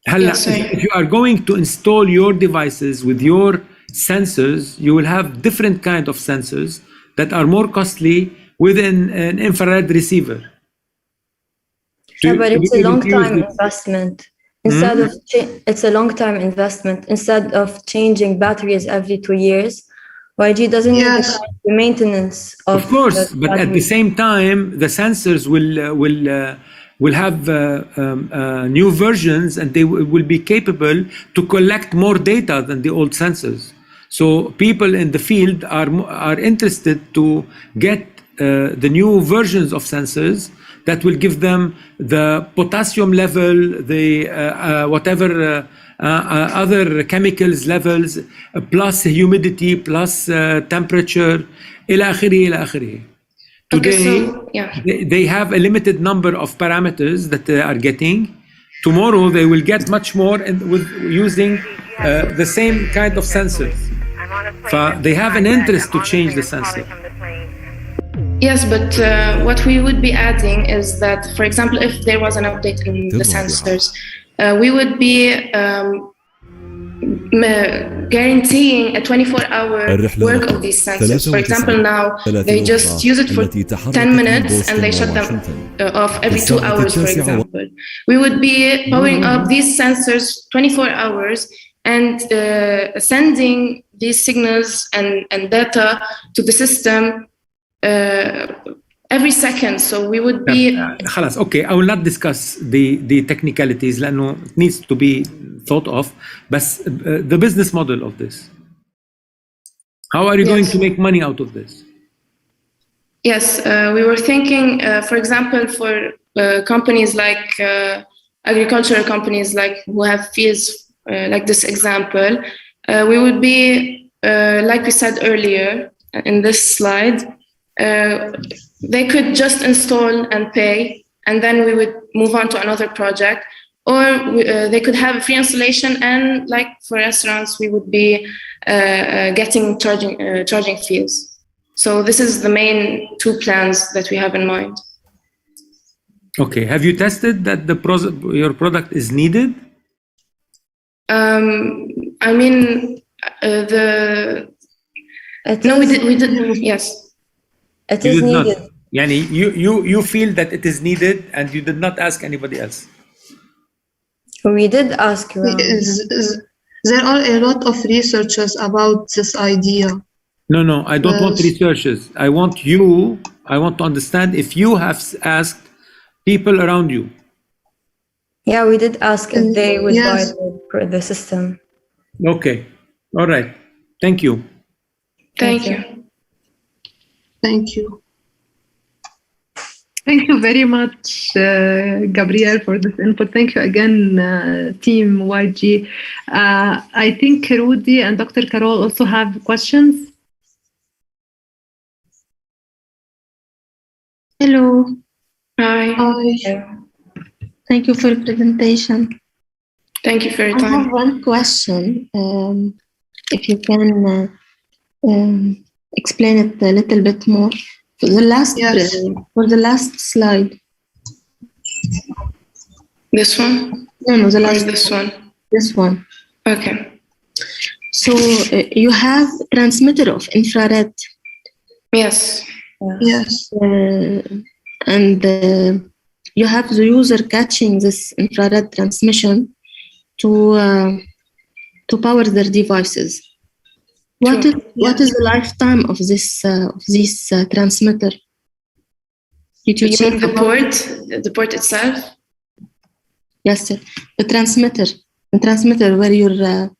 if you are going to install your devices with your sensors, you will have different kind of sensors that are more costly with an infrared receiver. But it's a long-time investment. It's a long-time investment. Instead of changing batteries every 2 years, YG doesn't need the maintenance of course, but at the same time, the sensors will have new versions, and they will be capable to collect more data than the old sensors. So people in the field are interested to get the new versions of sensors that will give them the potassium level, the whatever other chemicals levels, plus humidity, plus temperature, إلى آخره. Today, they have a limited number of parameters that they are getting. Tomorrow, they will get much more with using the same kind of sensors. They have an interest to change the sensor. Yes, but what we would be adding is that, for example, if there was an update in the sensors, we would be guaranteeing a 24-hour work of these sensors. For example, now they just use it for 10 minutes and they shut them off every 2 hours, for example. We would be powering up these sensors 24 hours and sending these signals and data to the system every second. So we would be okay, I will not discuss the technicalities لأنه it needs to be thought of, but the business model of this, how are you going to make money out of this? Yes, we were thinking, for example, for companies like agricultural companies like who have fields like this example, we would be like we said earlier in this slide, they could just install and pay, and then we would move on to another project, or they could have a free installation, and like for restaurants, we would be getting charging fees. So this is the main 2 plans that we have in mind. Okay, have you tested that your product is needed? I mean, we did. Yes. It is needed. Yani you feel that it is needed and you did not ask anybody else? We did ask around. There are a lot of researchers about this idea. No, I don't want researchers. I want to understand if you have asked people around you. Yeah, we did ask if they would buy the system. Okay. All right. Thank you. Thank you. Thank you. Thank you very much, Gabriel, for this input. Thank you again, Team YG. I think Rudy and Dr. Carol also have questions. Hello. Hi. Thank you for your presentation. Thank you for your time. I have one question. If you can explain it a little bit more. For the last slide. This one? No, the last. This one? This one. Okay. So you have transmitter of infrared. Yes. Yes. And you have the user catching this infrared transmission to power their devices. What is the lifetime of this transmitter? Did you check the port itself? Yes, sir. The transmitter where you're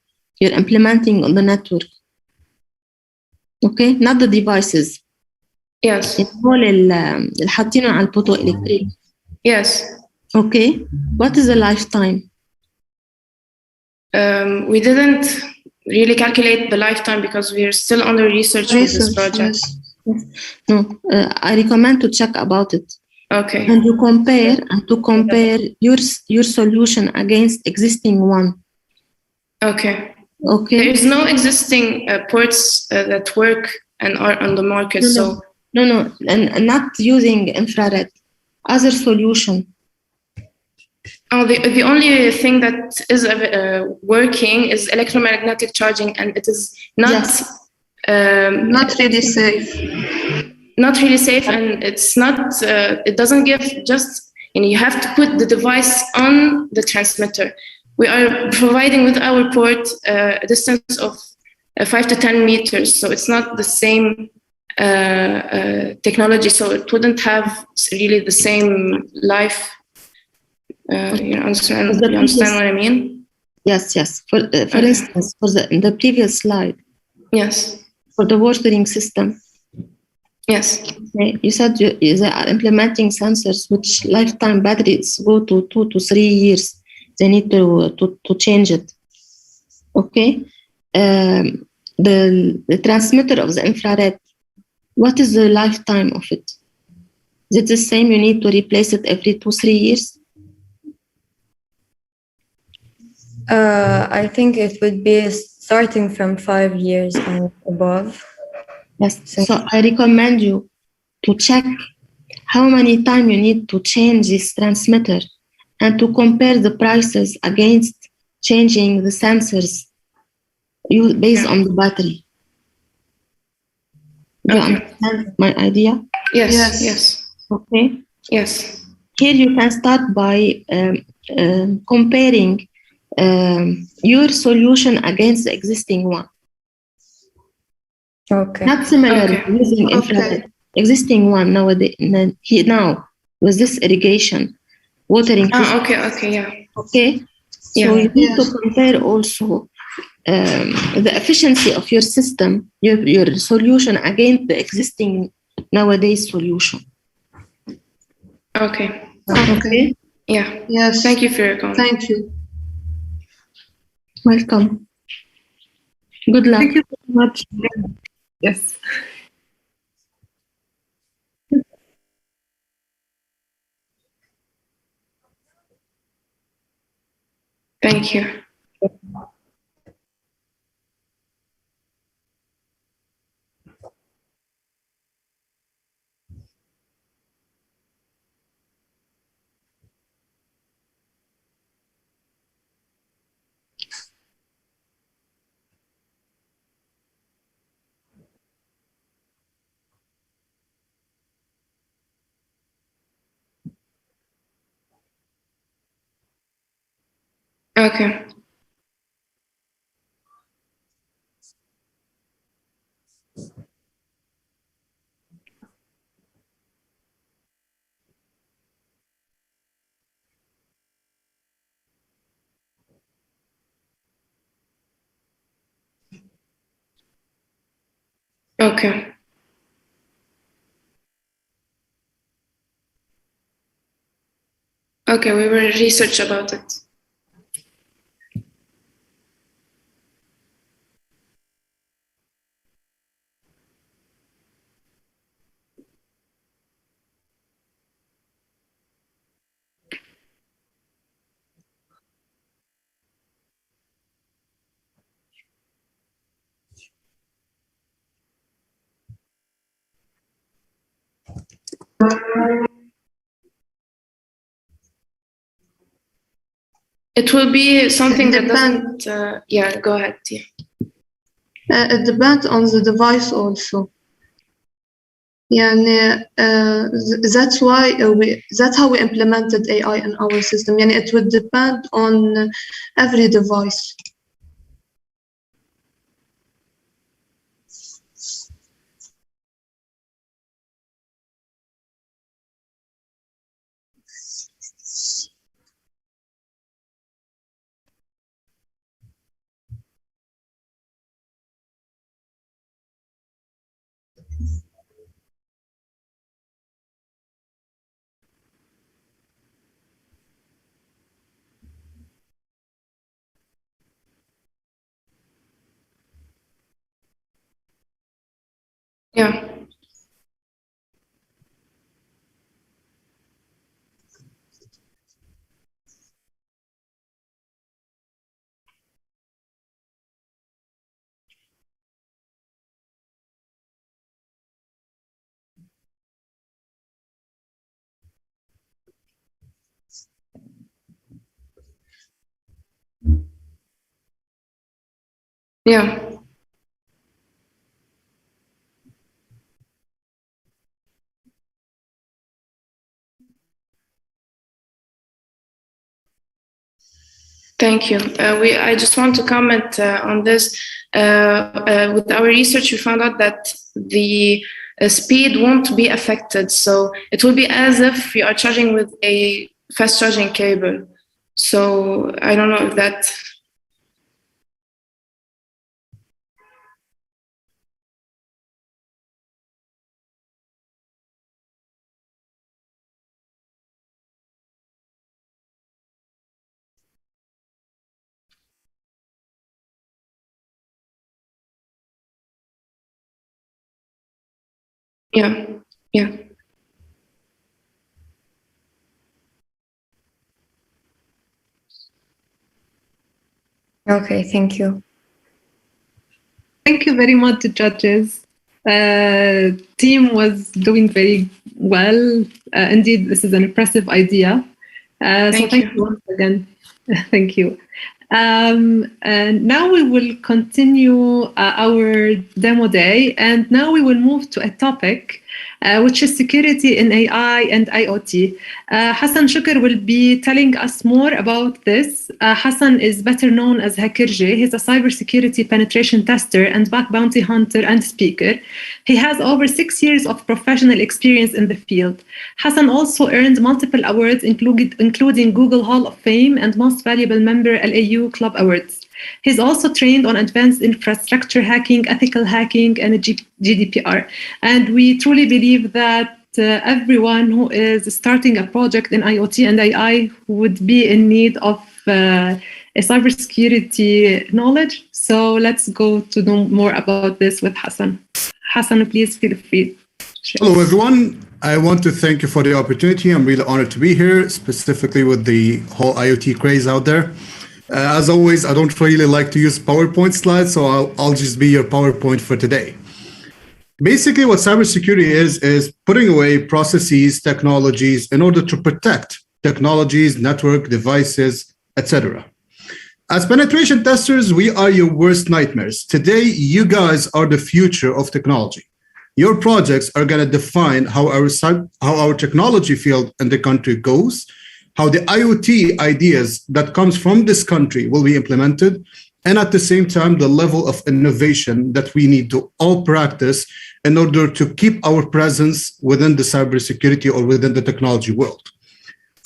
implementing on the network. Okay, not the devices. Yes. هول اللي حاطينهم على البوتو إلكتريك. Yes. Okay. What is the lifetime? We didn't really calculate the lifetime because we are still under research for this project. Yes. No, I recommend to check about it. Okay. And you compare your solution against existing one. Okay. Okay. There is no existing ports that work and are on the market. No, and not using infrared. Other solution. Oh, the only thing that is working is electromagnetic charging, and it is not not really safe. Not really safe, and it's not. It doesn't give just. You have to put the device on the transmitter. We are providing with our port a distance of 5 to 10 meters, so it's not the same technology. So it wouldn't have really the same life. You understand what I mean? Yes. For instance, in the previous slide. Yes. For the watering system. Yes. Okay. You said they are implementing sensors which lifetime batteries go to 2 to 3 years. They need to change it. Okay. The transmitter of the infrared, what is the lifetime of it? Is it the same? You need to replace it every 2-3 years? I think it would be starting from 5 years and above. Yes. So I recommend you to check how many times you need to change this transmitter and to compare the prices against changing the sensors based on the battery. Do you understand my idea? Yes. Okay. Yes. Here you can start by comparing your solution against the existing one. Okay. Not similar using infrared. Existing one nowadays now with this irrigation, watering system. Okay, yeah. Okay. So you need to compare also the efficiency of your system, your solution against the existing nowadays solution. Okay. Yeah. Yes. Thank you for your comment. Thank you. Welcome. Good luck. Thank you so much. Yes. Thank you. Okay. Okay. Okay, we will research about it. It will be something that doesn't. Yeah, go ahead. Yeah. It depends on the device also. يعني that's why that's how we implemented AI in our system. يعني it would depend on every device. Yeah. Thank you. I just want to comment on this. With our research, we found out that the speed won't be affected. So it will be as if you are charging with a fast charging cable. So I don't know if that. Yeah, yeah. Okay, thank you. Thank you very much, judges. Team was doing very well. Indeed, this is an impressive idea. Thank you once again. Thank you. Now we will continue our demo day, and now we will move to a topic which is security in AI and IoT. Hassan Shukr will be telling us more about this. Hassan is better known as Hakirji. He's a cybersecurity penetration tester and bug bounty hunter and speaker. He has over 6 years of professional experience in the field. Hassan also earned multiple awards, including Google Hall of Fame and Most Valuable Member LAU Club Awards. He's also trained on advanced infrastructure hacking, ethical hacking, and GDPR. And we truly believe that everyone who is starting a project in IoT and AI would be in need of a cybersecurity knowledge. So let's go to know more about this with Hassan. Hassan, please feel free. Hello, everyone. I want to thank you for the opportunity. I'm really honored to be here, specifically with the whole IoT craze out there. As always, I don't really like to use PowerPoint slides, so I'll just be your PowerPoint for today. Basically, what cybersecurity is putting away processes, technologies in order to protect technologies, network, devices, etc. As penetration testers, we are your worst nightmares. Today, you guys are the future of technology. Your projects are going to define how our technology field in the country goes, how the IoT ideas that comes from this country will be implemented, and at the same time, the level of innovation that we need to all practice in order to keep our presence within the cybersecurity or within the technology world.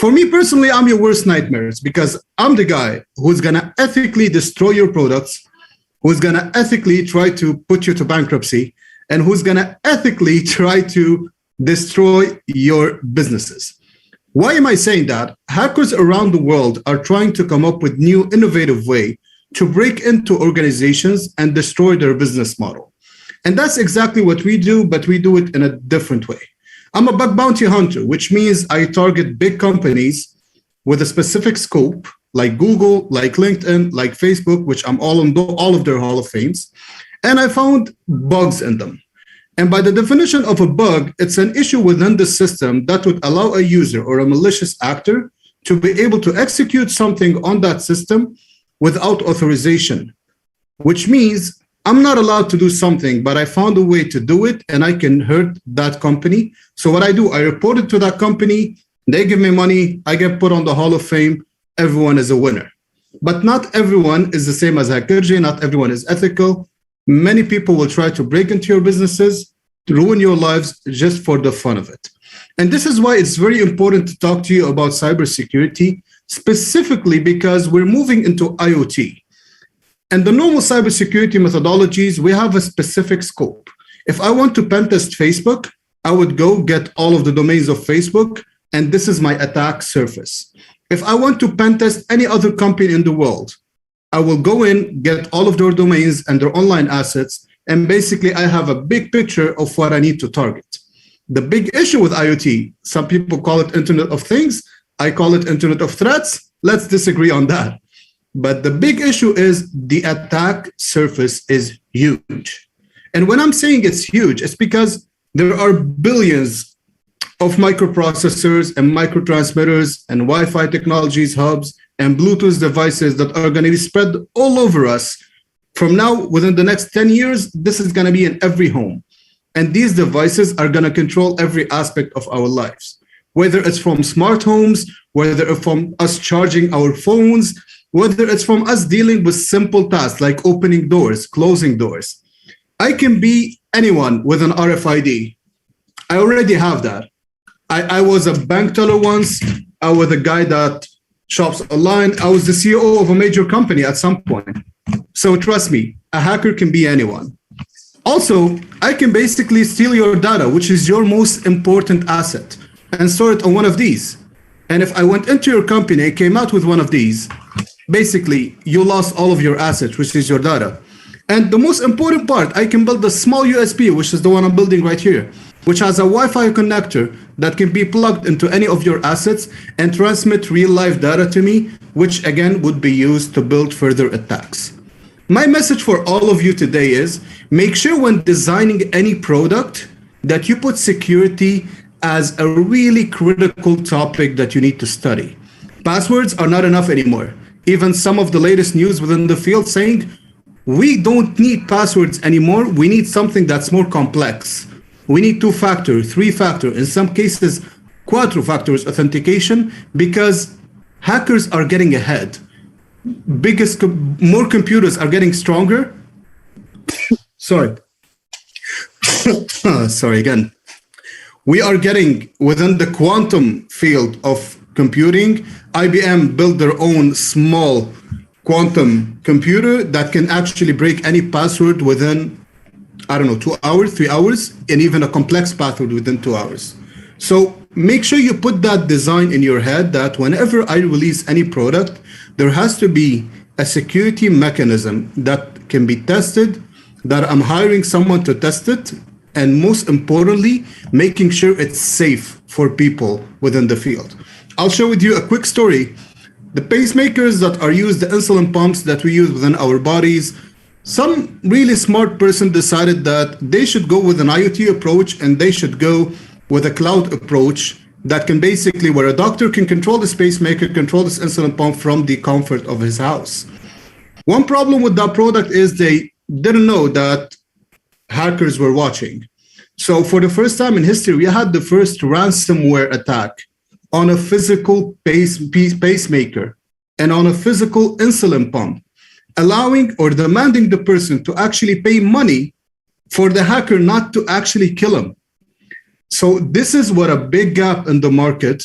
For me personally, I'm your worst nightmares because I'm the guy who's gonna ethically destroy your products, who's gonna ethically try to put you to bankruptcy, and who's gonna ethically try to destroy your businesses. Why am I saying that? Hackers around the world are trying to come up with new innovative way to break into organizations and destroy their business model. And that's exactly what we do, but we do it in a different way. I'm a bug bounty hunter, which means I target big companies with a specific scope, like Google, like LinkedIn, like Facebook, which I'm all of their Hall of Fames, and I found bugs in them. And by the definition of a bug, it's an issue within the system that would allow a user or a malicious actor to be able to execute something on that system without authorization, which means I'm not allowed to do something, but I found a way to do it and I can hurt that company. So what I do, I report it to that company, they give me money, I get put on the Hall of Fame, everyone is a winner. But not everyone is the same as Hakirji, not everyone is ethical. Many people will try to break into your businesses, to ruin your lives just for the fun of it. And this is why it's very important to talk to you about cybersecurity, specifically because we're moving into IoT. And the normal cybersecurity methodologies, we have a specific scope. If I want to pen test Facebook, I would go get all of the domains of Facebook, and this is my attack surface. If I want to pen test any other company in the world, I will go in, get all of their domains and their online assets, and basically I have a big picture of what I need to target. The big issue with IoT, some people call it Internet of Things, I call it Internet of Threats. Let's disagree on that. But the big issue is the attack surface is huge. And when I'm saying it's huge, it's because there are billions of microprocessors and microtransmitters and Wi-Fi technologies, hubs, and Bluetooth devices that are going to be spread all over us From now, within the next 10 years, this is going to be in every home. And these devices are going to control every aspect of our lives, whether it's from smart homes, whether it's from us charging our phones, whether it's from us dealing with simple tasks like opening doors, closing doors. I can be anyone with an RFID. I already have that. I was a bank teller once. I was a guy that shops online. I was the CEO of a major company at some point. So trust me, a hacker can be anyone. Also, I can basically steal your data, which is your most important asset, and store it on one of these. And if I went into your company and came out with one of these, basically you lost all of your assets, which is your data. And the most important part, I can build a small USB, which is the one I'm building right here, which has a Wi-Fi connector that can be plugged into any of your assets and transmit real-life data to me, which again would be used to build further attacks. My message for all of you today is make sure when designing any product that you put security as a really critical topic that you need to study. Passwords are not enough anymore. Even some of the latest news within the field saying, we don't need passwords anymore. We need something that's more complex. We need 2-factor, 3-factor, in some cases, 4-factor authentication, because hackers are getting ahead. More computers are getting stronger. Sorry. Sorry again. We are getting within the quantum field of computing. IBM built their own small quantum computer that can actually break any password within, 2 hours, 3 hours, and even a complex password within 2 hours. So make sure you put that design in your head that whenever I release any product, there has to be a security mechanism that can be tested, that I'm hiring someone to test it, and most importantly, making sure it's safe for people within the field. I'll share with you a quick story. The pacemakers that are used, the insulin pumps that we use within our bodies, some really smart person decided that they should go with an IOT approach and they should go with a cloud approach that can basically, where a doctor can control this pacemaker, control this insulin pump from the comfort of his house. One problem with that product is they didn't know that hackers were watching. So for the first time in history, we had the first ransomware attack on a physical pacemaker and on a physical insulin pump, allowing or demanding the person to actually pay money for the hacker not to actually kill him. So this is what a big gap in the market,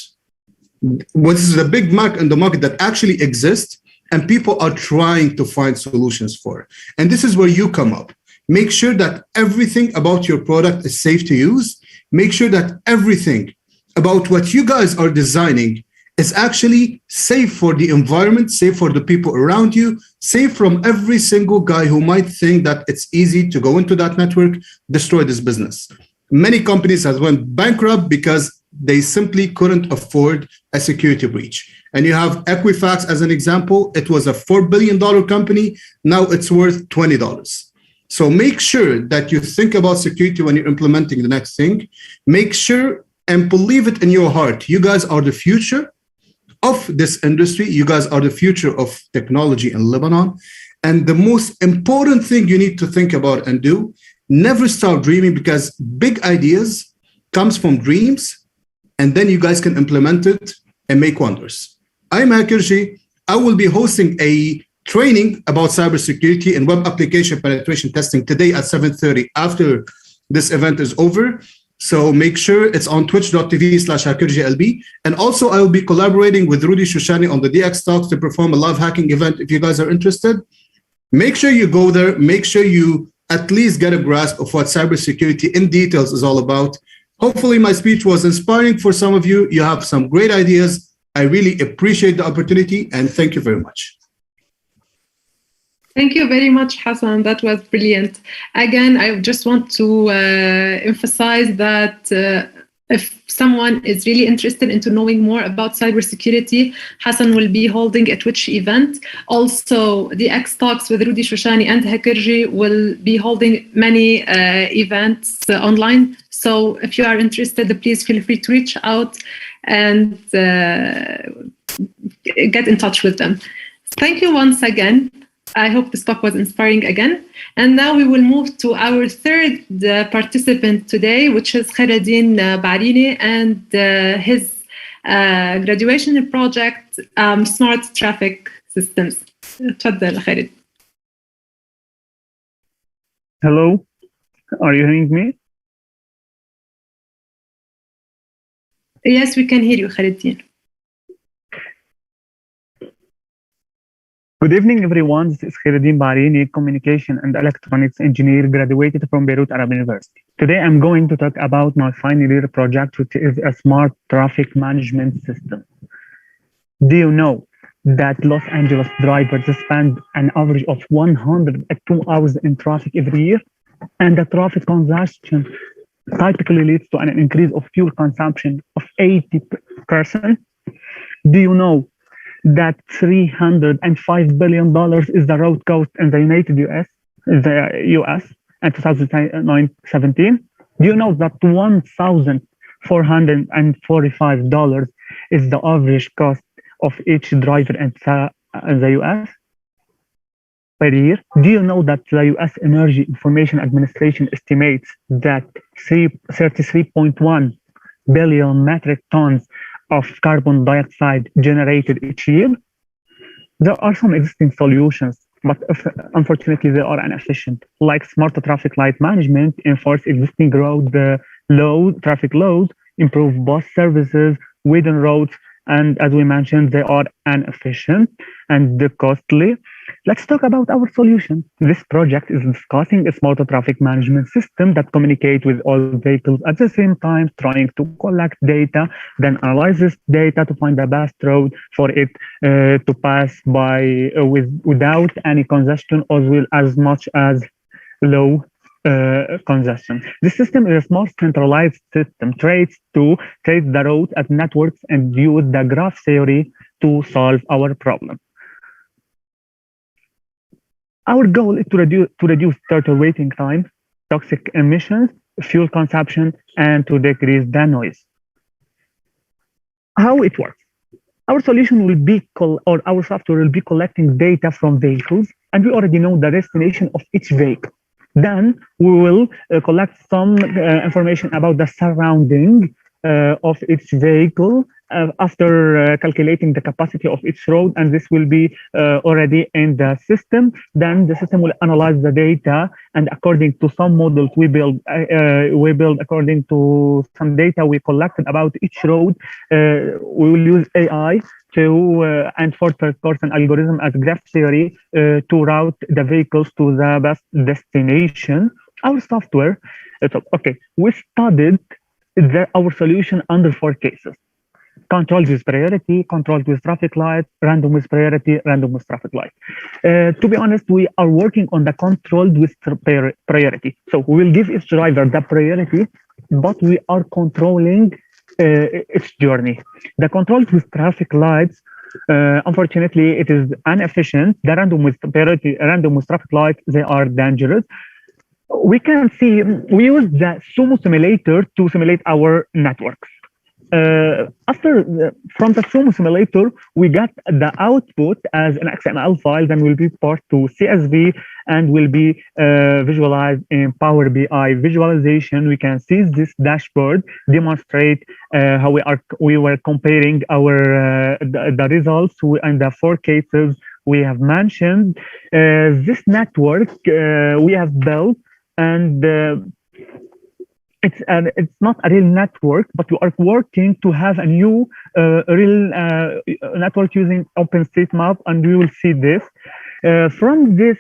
what is a big gap in the market that actually exists and people are trying to find solutions for. And this is where you come up. Make sure that everything about your product is safe to use. Make sure that everything about what you guys are designing is actually safe for the environment, safe for the people around you, safe from every single guy who might think that it's easy to go into that network, destroy this business. Many companies have went bankrupt because they simply couldn't afford a security breach. And you have Equifax as an example. It was a $4 billion company. Now it's worth $20. So make sure that you think about security when you're implementing the next thing. Make sure and believe it in your heart. You guys are the future of this industry. You guys are the future of technology in Lebanon. And the most important thing you need to think about and do, never stop dreaming, because big ideas comes from dreams, and then you guys can implement it and make wonders. I'm Hakirji. I will be hosting a training about cybersecurity and web application penetration testing today at 7:30 after this event is over. So make sure it's on twitch.tv/HakirjiLB. And also I will be collaborating with Rudy Shoshani on the DX Talks to perform a live hacking event if you guys are interested. Make sure you go there. Make sure you at least get a grasp of what cybersecurity in details is all about. Hopefully my speech was inspiring for some of you. You have some great ideas. I really appreciate the opportunity and thank you very much. Thank you very much, Hassan. That was brilliant. Again, I just want to emphasize that if someone is really interested into knowing more about cybersecurity, Hassan will be holding a Twitch event. Also, the X Talks with Rudy Shoshani and Hakirji will be holding many events online. So if you are interested, please feel free to reach out and get in touch with them. Thank you once again. I hope this talk was inspiring again. And now we will move to our third participant today, which is Khaireddin Barini and his graduation project, Smart Traffic Systems. تفضل خالد. Hello, are you hearing me? Yes, we can hear you, Khaireddin. Good evening, everyone. This is Khaireddin Barini, Communication and Electronics Engineer, graduated from Beirut Arab University. Today, I'm going to talk about my final year project, which is a smart traffic management system. Do you know that Los Angeles drivers spend an average of 102 hours in traffic every year? And the traffic congestion typically leads to an increase of fuel consumption of 80%. Do you know that $305 billion is the road cost in the US in 2017? Do you know that $1,445 is the average cost of each driver in the US per year? Do you know that the US Energy Information Administration estimates that 33.1 billion metric tons of carbon dioxide generated each year? There are some existing solutions, but unfortunately they are inefficient, like smart traffic light management, enforce existing road traffic loads, improve bus services within roads, and as we mentioned, they are inefficient and costly. Let's talk about our solution. This project is discussing a smart traffic management system that communicates with all vehicles at the same time, trying to collect data, then analyze this data to find the best road for it to pass by without any congestion, as well as much as low congestion. This system is a smart centralized system, tries to trace the route at networks and use the graph theory to solve our problem. Our goal is to reduce total waiting time, toxic emissions, fuel consumption, and to decrease the noise. How it works? Our solution will be, or our software will be collecting data from vehicles, and we already know the destination of each vehicle. Then we will collect some information about the surrounding of each vehicle after calculating the capacity of each road, and this will be already in the system. Then the system will analyze the data, and according to some models we build according to some data we collected about each road, we will use AI to and for third-person algorithm as graph theory to route the vehicles to the best destination. Our software, we studied our solution under 4 cases: controlled with priority, controlled with traffic light, random with priority, random with traffic light. To be honest, we are working on the controlled with priority. So we will give each driver the priority, but we are controlling its journey. The controlled with traffic lights, unfortunately, it is inefficient. The random with priority, random with traffic light, they are dangerous. We can see, we use the Sumo simulator to simulate our networks. From the Sumo simulator, we got the output as an XML file, then will be part to CSV and will be visualized in Power BI visualization. We can see this dashboard demonstrate how we were comparing our the results and the 4 cases we have mentioned. This network we have built, and it's not a real network, but we are working to have a new real network using OpenStreetMap, and we will see this. From this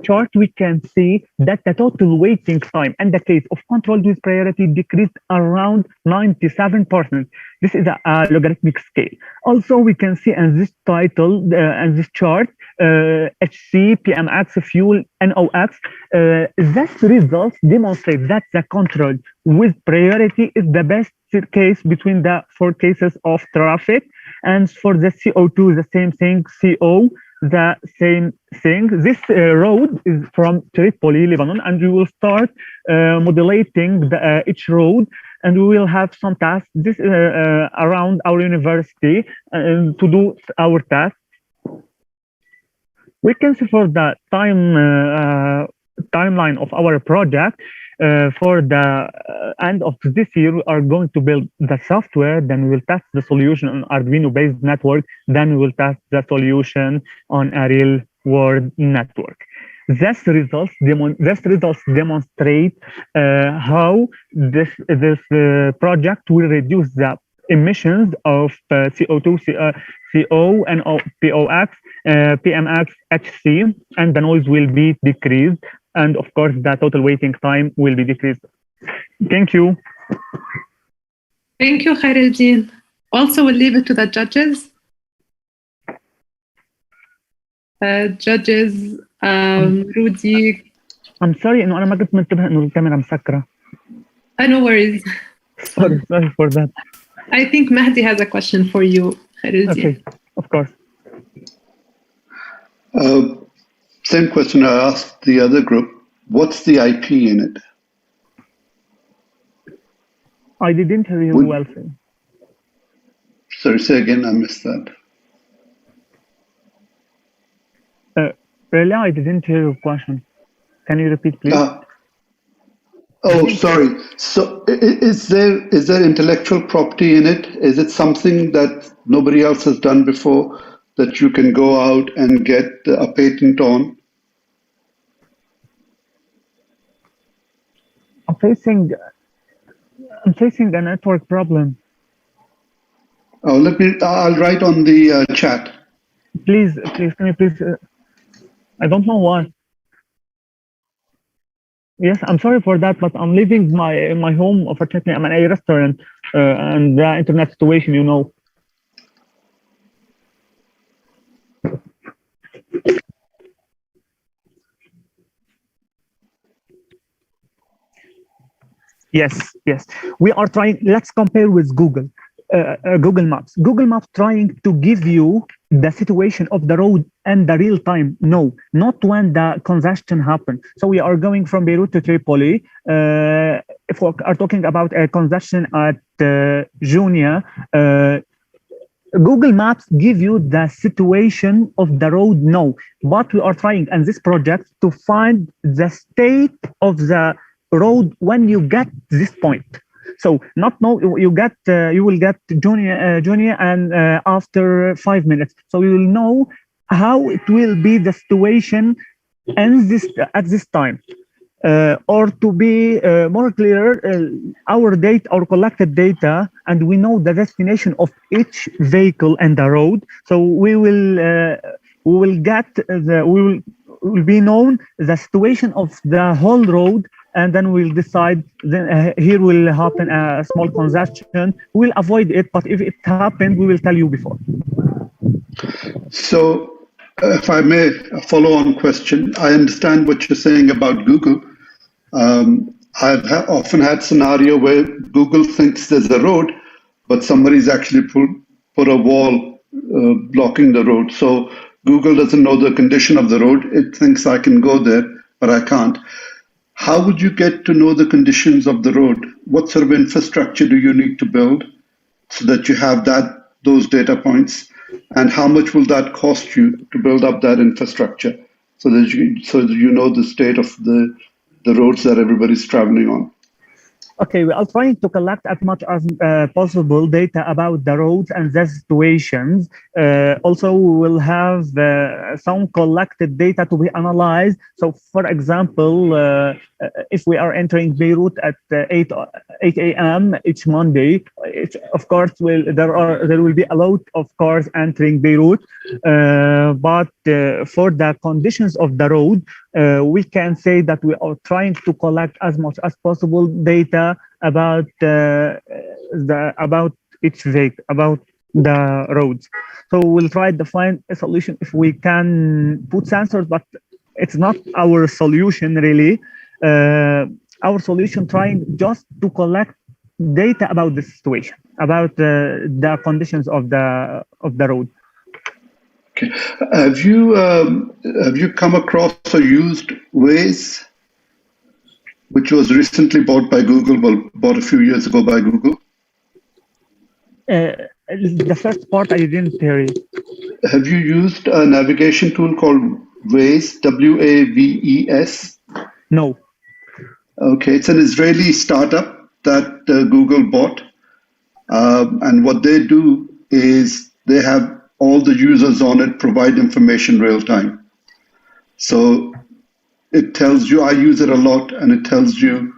chart, we can see that the total waiting time in the case of controlled with priority decreased around 97%. This is a logarithmic scale. Also, we can see in this title and this chart, HC, PMX, fuel, NOx, these results demonstrate that the control with priority is the best case between the 4 cases of traffic. And for the CO2, the same thing, CO, the same thing. This road is from Tripoli, Lebanon, and we will start modulating each road, and we will have some tasks around our university to do our tasks. We can see for the timeline of our project. For the end of this year, we are going to build the software, then we will test the solution on Arduino-based network, then we will test the solution on a real-world network. These results demonstrate how this project will reduce the emissions of CO2, CO, NOx, PMX, HC, and the noise will be decreased. And of course, the total waiting time will be decreased. Thank you. Thank you, Khairuddin. Also, we'll leave it to the judges. Judges, Rudy. I'm sorry إنه أنا ما كنت منتبه إنه الكاميرا مسكرة. No worries. Sorry for that. I think Mahdi has a question for you, Khairuddin. Okay, of course. Same question I asked the other group. What's the IP in it? I didn't hear you well. Sorry, say again, I missed that. Really, I didn't hear your question. Can you repeat, please? Sorry. So is there intellectual property in it? Is it something that nobody else has done before that you can go out and get a patent on? I'm facing a network problem. I'll write on the chat. Please, can you please? I don't know why. Yes, I'm sorry for that, but I'm leaving my home. Unfortunately, I'm in a restaurant, and the internet situation, you know. Yes. We are trying. Let's compare with Google Maps. Google Maps trying to give you the situation of the road and the real time. No, not when the congestion happens. So we are going from Beirut to Tripoli. If we are talking about a congestion at Junia, Google Maps give you the situation of the road. No, but we are trying in this project to find the state of the road when you get this point. So you will get Junia and after 5 minutes. So you will know how it will be the situation at this time. Or to be more clear, our collected data, and we know the destination of each vehicle and the road. So we will be known the situation of the whole road. And then we'll decide, here will happen a small congestion. We'll avoid it, but if it happens, we will tell you before. So if I may, a follow-on question. I understand what you're saying about Google. I've often had scenario where Google thinks there's a road, but somebody's actually put a wall blocking the road. So Google doesn't know the condition of the road. It thinks I can go there, but I can't. How would you get to know the conditions of the road? What sort of infrastructure do you need to build so that you have those data points? And how much will that cost you to build up that infrastructure so that you know the state of the roads that everybody's traveling on? Okay, we are trying to collect as much as possible data about the roads and their situations. Also, we will have some collected data to be analyzed. So, for example, if we are entering Beirut at 8 a.m. each Monday, of course, there will be a lot of cars entering Beirut. But for the conditions of the road, we can say that we are trying to collect as much as possible data about each vehicle, about the roads. So we'll try to find a solution if we can put sensors, but it's not our solution really. Our solution trying just to collect data about the situation, about the conditions of the road. Okay. Have you come across or used Waze, which was recently bought by Google, bought a few years ago by Google? The first part I didn't hear it. Have you used a navigation tool called Waze, WAVES? No. Okay, it's an Israeli startup that Google bought. And what they do is they have all the users on it provide information real time. So it tells you, I use it a lot, and it tells you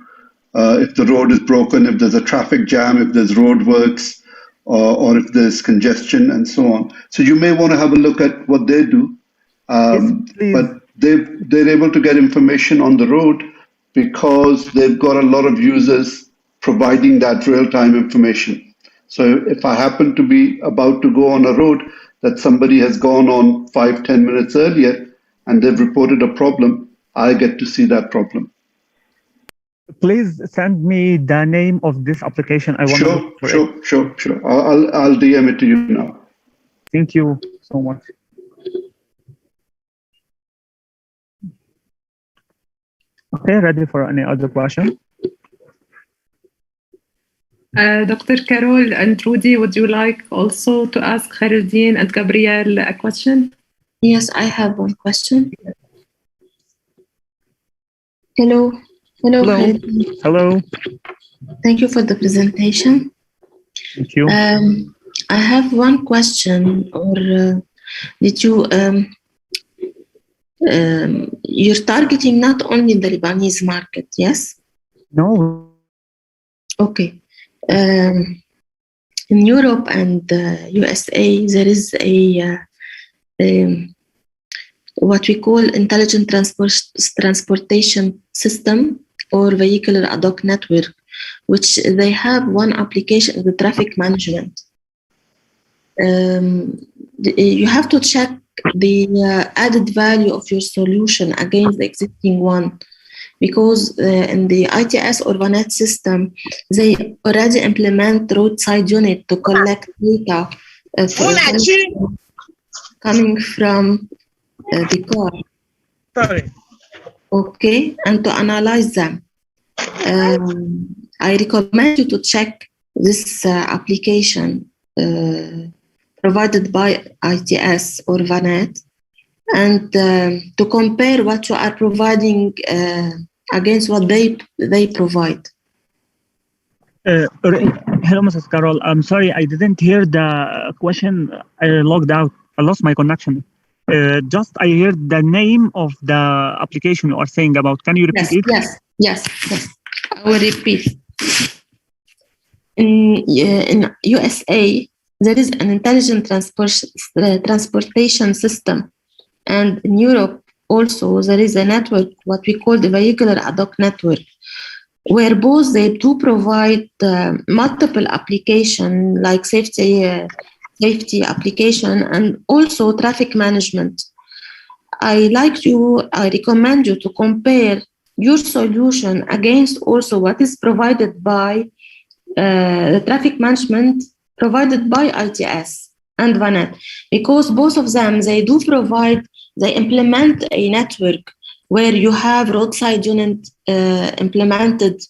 if the road is broken, if there's a traffic jam, if there's road works, or if there's congestion and so on. So you may want to have a look at what they do. But they're able to get information on the road because they've got a lot of users providing that real-time information. So if I happen to be about to go on a road that somebody has gone on 5-10 minutes earlier and they've reported a problem, I get to see that problem. Please send me the name of this application. I want Sure. I'll DM it to you now. Thank you so much. Okay, ready for any other question? Dr. Carol and Rudy, would you like also to ask Khairuddin and Gabriel a question? Yes, I have one question. Hello. Hello. Thank you for the presentation. Thank you. I have one question. Did you you're targeting not only the Lebanese market, yes? No. Okay. In Europe and USA, there is a what we call intelligent transportation system or vehicular ad hoc network, which they have one application, the traffic management. You have to check the added value of your solution against the existing one, because in the ITS or VANET system, they already implement roadside unit to collect data coming from the car. Sorry. Okay, and to analyze them. I recommend you to check this application provided by ITS or VANET, and to compare what you are providing against what they provide. Hello, Mrs. Carol. I'm sorry, I didn't hear the question. I logged out. I lost my connection. Just I heard the name of the application you are saying about. Can you repeat it? Yes. I will repeat. In USA, there is an intelligent transportation system. And in Europe also, there is a network, what we call the vehicular ad hoc network, where both they do provide multiple application like safety application and also traffic management. I recommend you to compare your solution against also what is provided by the traffic management provided by ITS and VANET, because both of them, they implement a network where you have roadside unit implemented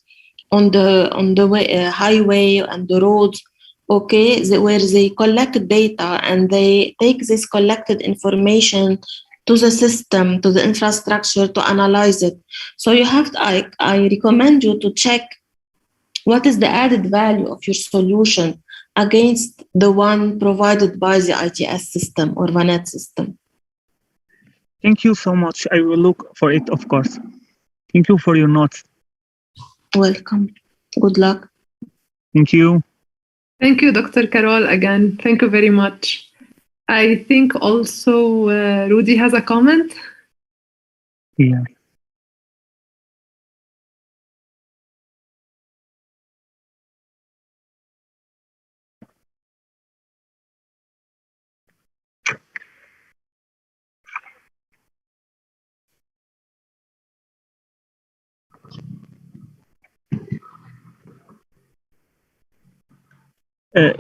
on the way, highway and the roads, okay, where they collect data and they take this collected information to the system, to the infrastructure to analyze it. So you have to, I recommend you to check what is the added value of your solution against the one provided by the ITS system or VANET system. Thank you so much. I will look for it, of course. Thank you for your notes. Welcome. Good luck. Thank you. Thank you, Dr. Carol, again. Thank you very much. I think also Rudy has a comment. Yeah.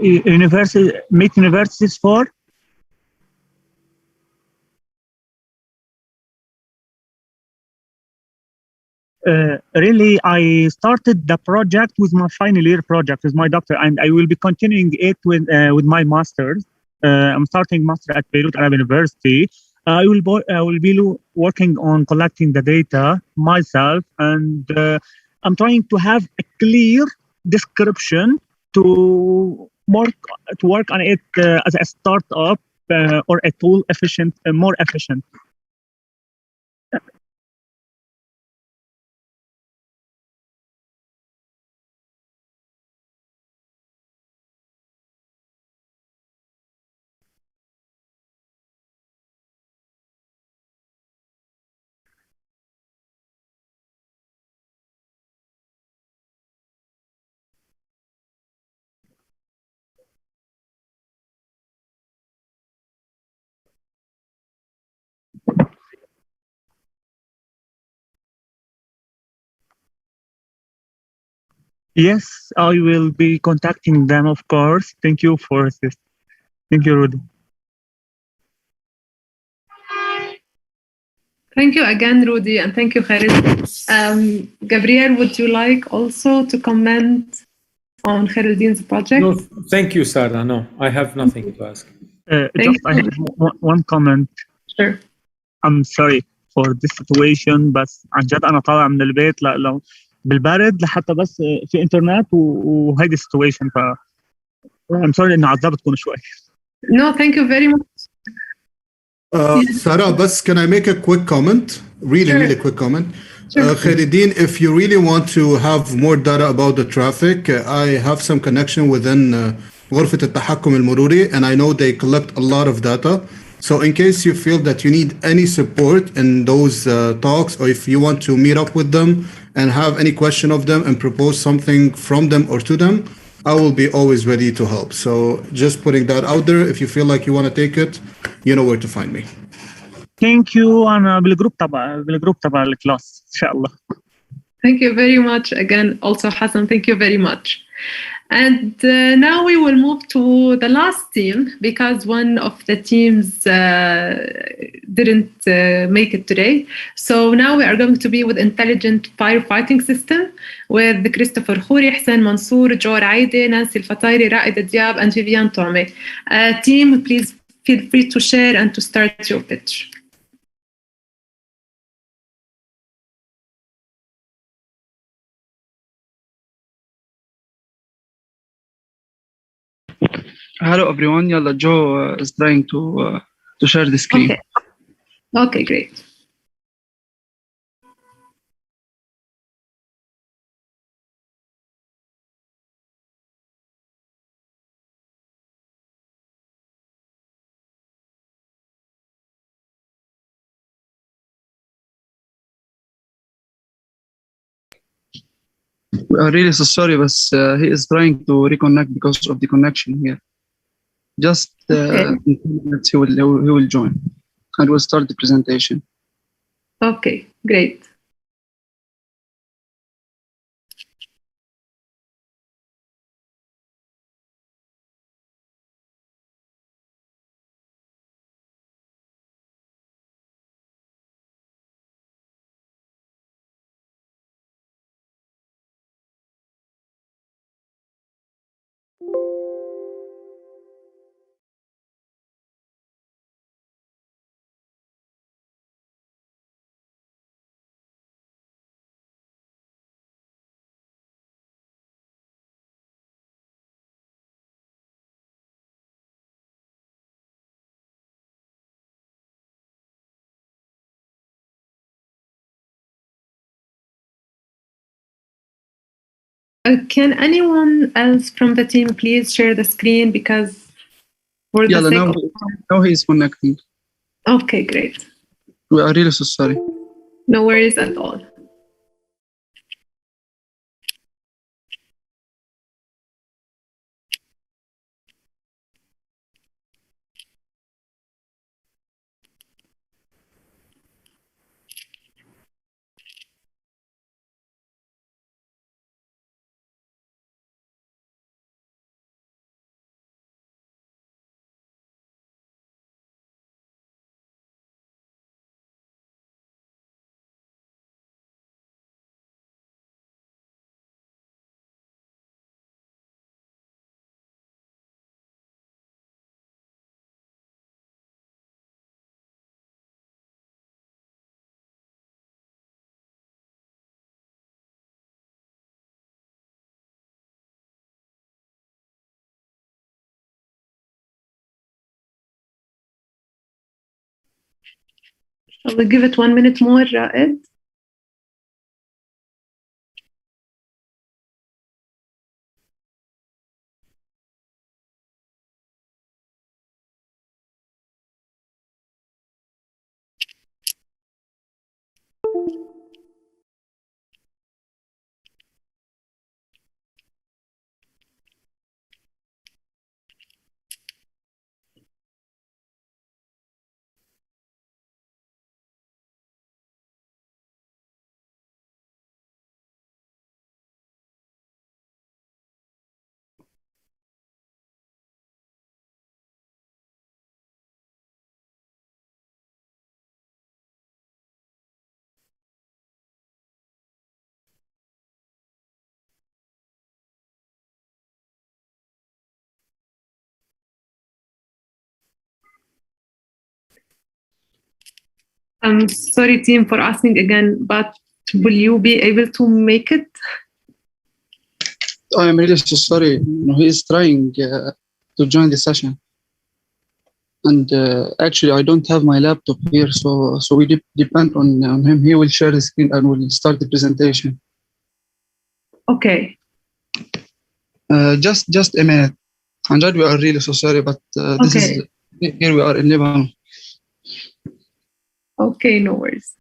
Universities for? Really, I started the project with my final year project with my doctor, and I will be continuing it with my master's. I'm starting master at Beirut Arab University. I will be working on collecting the data myself, and I'm trying to have a clear description to work on it as a startup or a tool more efficient. Yes, I will be contacting them, of course. Thank you for this. Thank you, Rudy. Thank you again, Rudy, and thank you, Khalid. Gabriel, would you like also to comment on Khalidin's project? No, thank you, Sarah. No, I have nothing to ask. Just I have one comment. Sure. I'm sorry for this situation بس عن جد أنا طالع من البيت لو بالبرد لحتى بس في إنترنت وهيدي السيتويشن ف I'm sorry إني عذبتكم شوي. No, thank you very much. Sarah, but can I make a quick comment? Really quick comment. Sure. Khalidin, if you really want to have more data about the traffic, I have some connection within غرفة التحكم المروري, and I know they collect a lot of data. So in case you feel that you need any support in those talks, or if you want to meet up with them and have any question of them and propose something from them or to them, I will be always ready to help. So just putting that out there, if you feel like you want to take it, you know where to find me. Thank you. أنا بالجروب تبع الكلاس إن شاء الله. Thank you very much again. Also, Hassan, thank you very much. And now we will move to the last team because one of the teams didn't make it today. So now we are going to be with intelligent firefighting system with Christopher Khouri, Hussein Mansour, Jor Aide, Nancy Al-Fatayri, Raida Diab, and Vivian Tome. Team, please feel free to share and to start your pitch. Hello everyone. Yalla, Joe is trying to share the screen. Okay, great. We are really so sorry, but he is trying to reconnect because of the connection here. Just in 2 minutes he will join, and we'll start the presentation. Okay, great. Can anyone else from the team please share the screen because for the sake of now he is connecting. Okay, great. We are really so sorry. No worries at all. I will give it 1 minute more, Ed. I'm sorry, team, for asking again, but will you be able to make it? I am really so sorry. He is trying to join the session. And actually, I don't have my laptop here, so we depend on him. He will share the screen and will start the presentation. Okay. Just a minute. Amjad, we are really so sorry, but this is here we are in Lebanon. Okay, no worries.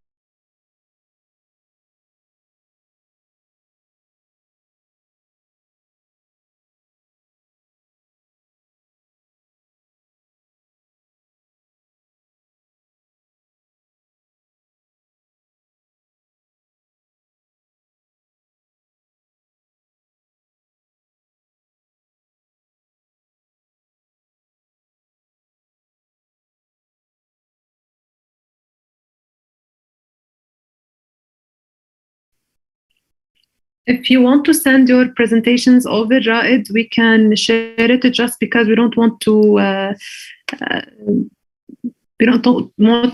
If you want to send your presentations over, Raed, we can share it just because we don't want to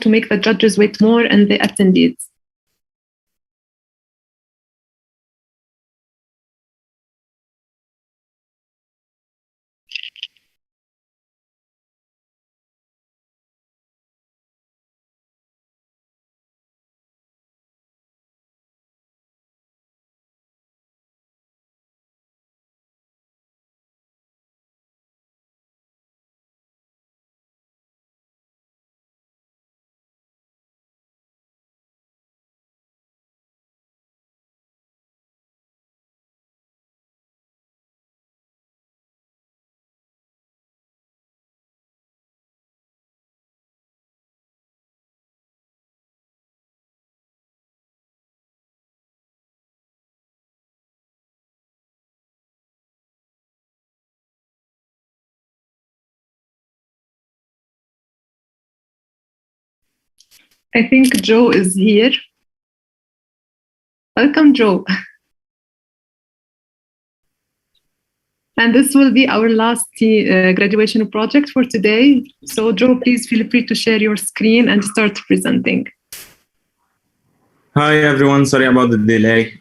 make the judges wait more and the attendees. I think Joe is here. Welcome, Joe. And this will be our last graduation project for today. So Joe, please feel free to share your screen and start presenting. Hi, everyone. Sorry about the delay.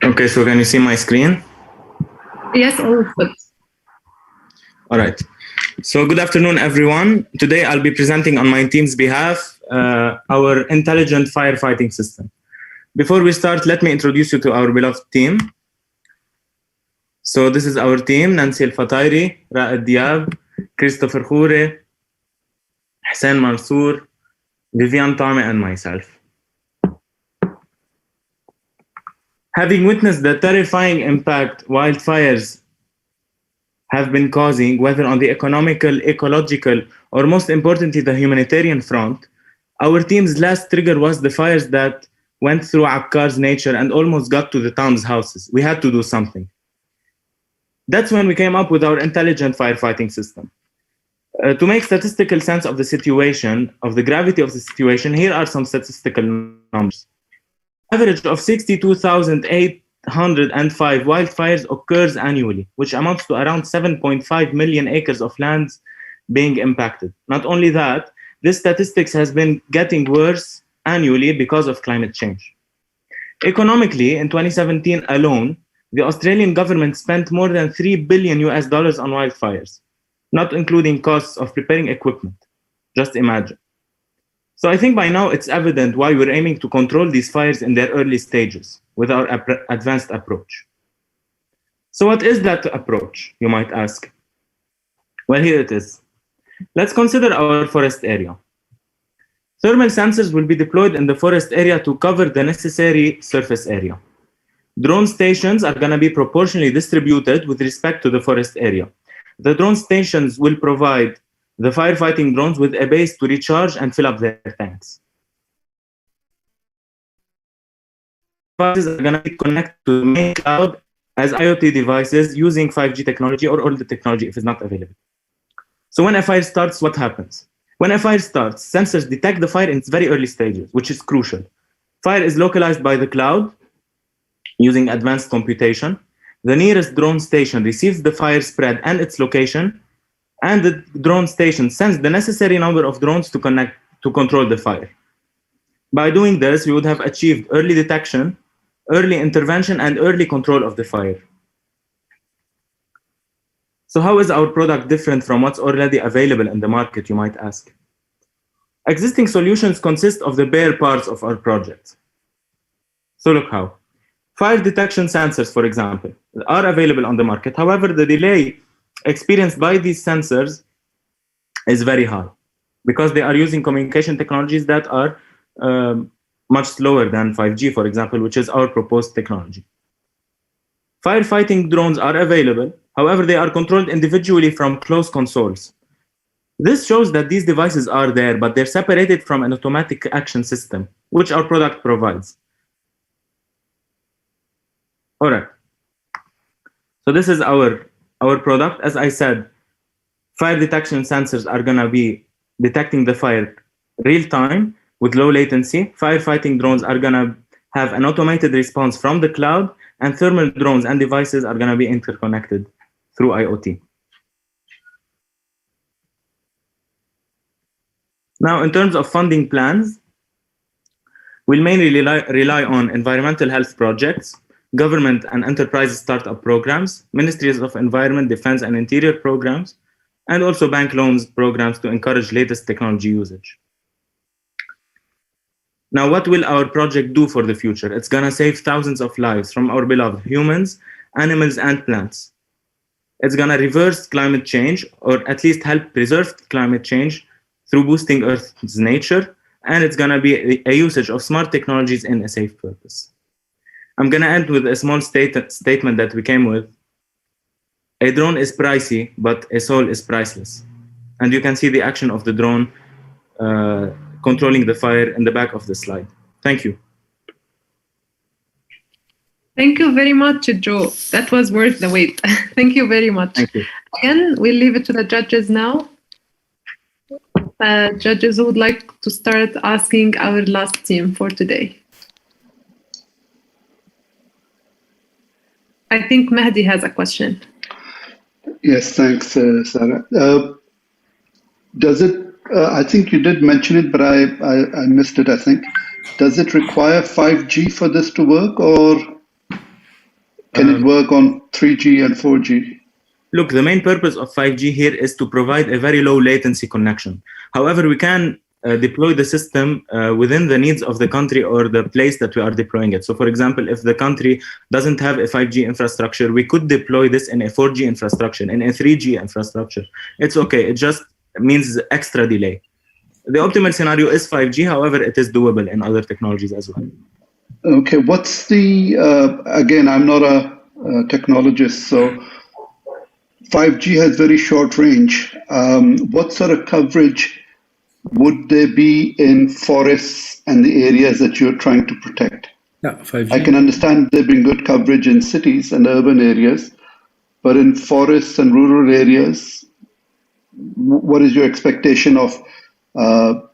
Okay, so can you see my screen? Yes, all good. All right. So good afternoon, everyone. Today I'll be presenting on my team's behalf our intelligent firefighting system. Before we start, let me introduce you to our beloved team. So this is our team: Nancy El Fatairi, Raed Diab, Christopher Khoure, Hussein Mansour, Vivian Tame, and myself. Having witnessed the terrifying impact wildfires have been causing, whether on the economical, ecological, or most importantly, the humanitarian front, our team's last trigger was the fires that went through Akkar's nature and almost got to the town's houses. We had to do something. That's when we came up with our intelligent firefighting system. To make statistical sense of the situation, of the gravity of the situation, here are some statistical numbers. Average of 62,805 wildfires occurs annually, which amounts to around 7.5 million acres of lands being impacted. Not only that, this statistics has been getting worse annually because of climate change. Economically, in 2017 alone, the Australian government spent more than $3 billion on wildfires, not including costs of preparing equipment. Just imagine. So I think by now it's evident why we're aiming to control these fires in their early stages with our advanced approach. So what is that approach, you might ask? Well, here it is. Let's consider our forest area. Thermal sensors will be deployed in the forest area to cover the necessary surface area. Drone stations are going to be proportionally distributed with respect to the forest area. The drone stations will provide the firefighting drones with a base to recharge and fill up their tanks. Devices are going to be connected to the main cloud as IoT devices using 5G technology or older technology if it's not available. So when a fire starts, what happens? When a fire starts, sensors detect the fire in its very early stages, which is crucial. Fire is localized by the cloud using advanced computation. The nearest drone station receives the fire spread and its location, and the drone station sends the necessary number of drones to control the fire. By doing this, we would have achieved early detection, early intervention, and early control of the fire. So how is our product different from what's already available in the market, you might ask? Existing solutions consist of the bare parts of our project. So look how. Fire detection sensors, for example, are available on the market. However, the delay experienced by these sensors is very high because they are using communication technologies that are much slower than 5G, for example, which is our proposed technology. Firefighting drones are available. However, they are controlled individually from closed consoles. This shows that these devices are there, but they're separated from an automatic action system, which our product provides. All right. So this is our product. As I said, fire detection sensors are going to be detecting the fire real time with low latency. Firefighting drones are going to have an automated response from the cloud, and thermal drones and devices are going to be interconnected through IoT. Now, in terms of funding plans, we'll mainly rely on environmental health projects, government and enterprise startup programs, ministries of environment, defense, and interior programs, and also bank loans programs to encourage latest technology usage. Now, what will our project do for the future? It's going to save thousands of lives from our beloved humans, animals, and plants. It's going to reverse climate change, or at least help preserve climate change through boosting Earth's nature, and it's going to be a usage of smart technologies in a safe purpose. I'm going to end with a small statement that we came with. A drone is pricey, but a soul is priceless. And you can see the action of the drone controlling the fire in the back of the slide. Thank you. Thank you very much, Joe. That was worth the wait. Thank you very much. Thank you. Again, we'll leave it to the judges now. Judges who would like to start asking our last team for today. I think Mahdi has a question. Yes, thanks, Sarah. Does it, I think you did mention it, but I missed it, I think. Does it require 5G for this to work, or can it work on 3G and 4G? Look, the main purpose of 5G here is to provide a very low latency connection. However, we can deploy the system within the needs of the country or the place that we are deploying it. So for example, if the country doesn't have a 5G infrastructure, we could deploy this in a 4G infrastructure, in a 3G infrastructure. It's okay, it just means extra delay. The optimal scenario is 5G, however, it is doable in other technologies as well. Okay, what's the, again, I'm not a technologist, so 5G has very short range. What sort of coverage would there be in forests and the areas that you're trying to protect? Yeah, 5G. I can understand there being good coverage in cities and urban areas, but in forests and rural areas, what is your expectation of the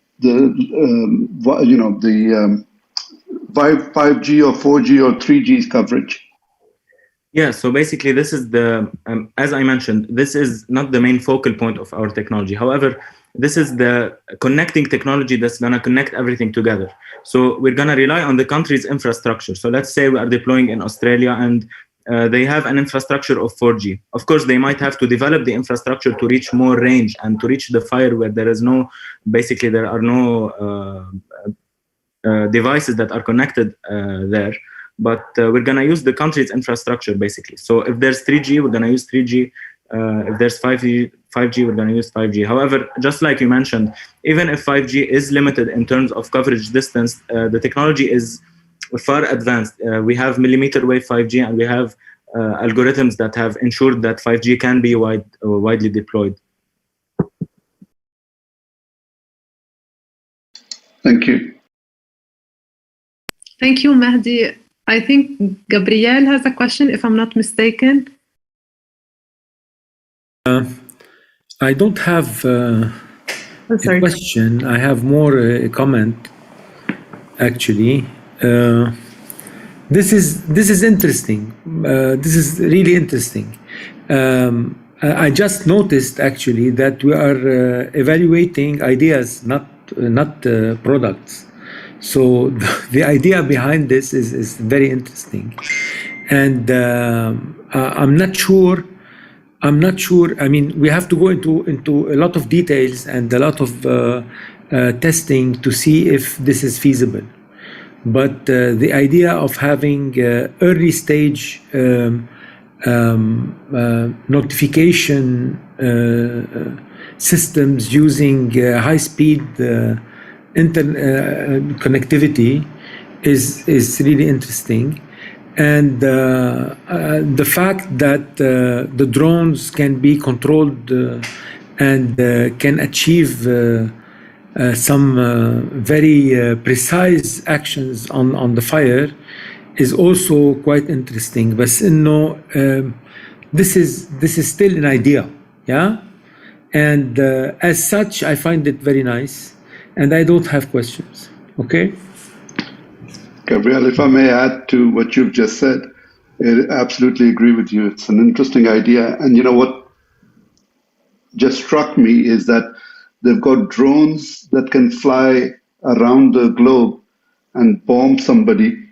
5G or 4G or 3G's coverage? Yeah, so basically this is the, as I mentioned, this is not the main focal point of our technology. However, this is the connecting technology that's going to connect everything together. So we're going to rely on the country's infrastructure. So let's say we are deploying in Australia and they have an infrastructure of 4G. Of course, they might have to develop the infrastructure to reach more range and to reach the fire where there is no, basically there are no devices that are connected there. But we're going to use the country's infrastructure, basically. So if there's 3G, we're going to use 3G. If there's 5G, we're going to use 5G. However, just like you mentioned, even if 5G is limited in terms of coverage distance, the technology is far advanced. We have millimeter wave 5G, and we have algorithms that have ensured that 5G can be widely deployed. Thank you. Thank you, Mahdi. I think Gabriel has a question, if I'm not mistaken. I don't have a question. I have more a comment, actually. This is interesting. This is really interesting. I just noticed, actually, that we are evaluating ideas, not products. So the idea behind this is very interesting, and I'm not sure. I mean, we have to go into a lot of details and a lot of testing to see if this is feasible. But the idea of having early stage notification systems using high speed connectivity is really interesting, and the fact that the drones can be controlled and can achieve some very precise actions on the fire is also quite interesting. But this is still an idea, yeah, and as such, I find it very nice. And I don't have questions, okay? Gabriel, if I may add to what you've just said, I absolutely agree with you. It's an interesting idea. And you know what just struck me is that they've got drones that can fly around the globe and bomb somebody,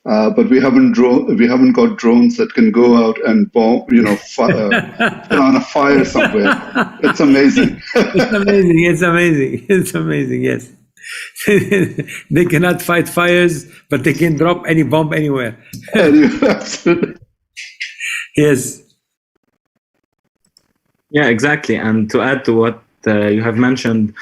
but we haven't got drones that can go out and bomb, put on a fire somewhere. It's amazing. It's amazing. Yes, they cannot fight fires, but they can drop any bomb anywhere. Absolutely. Yes. Yeah, exactly. And to add to what you have mentioned,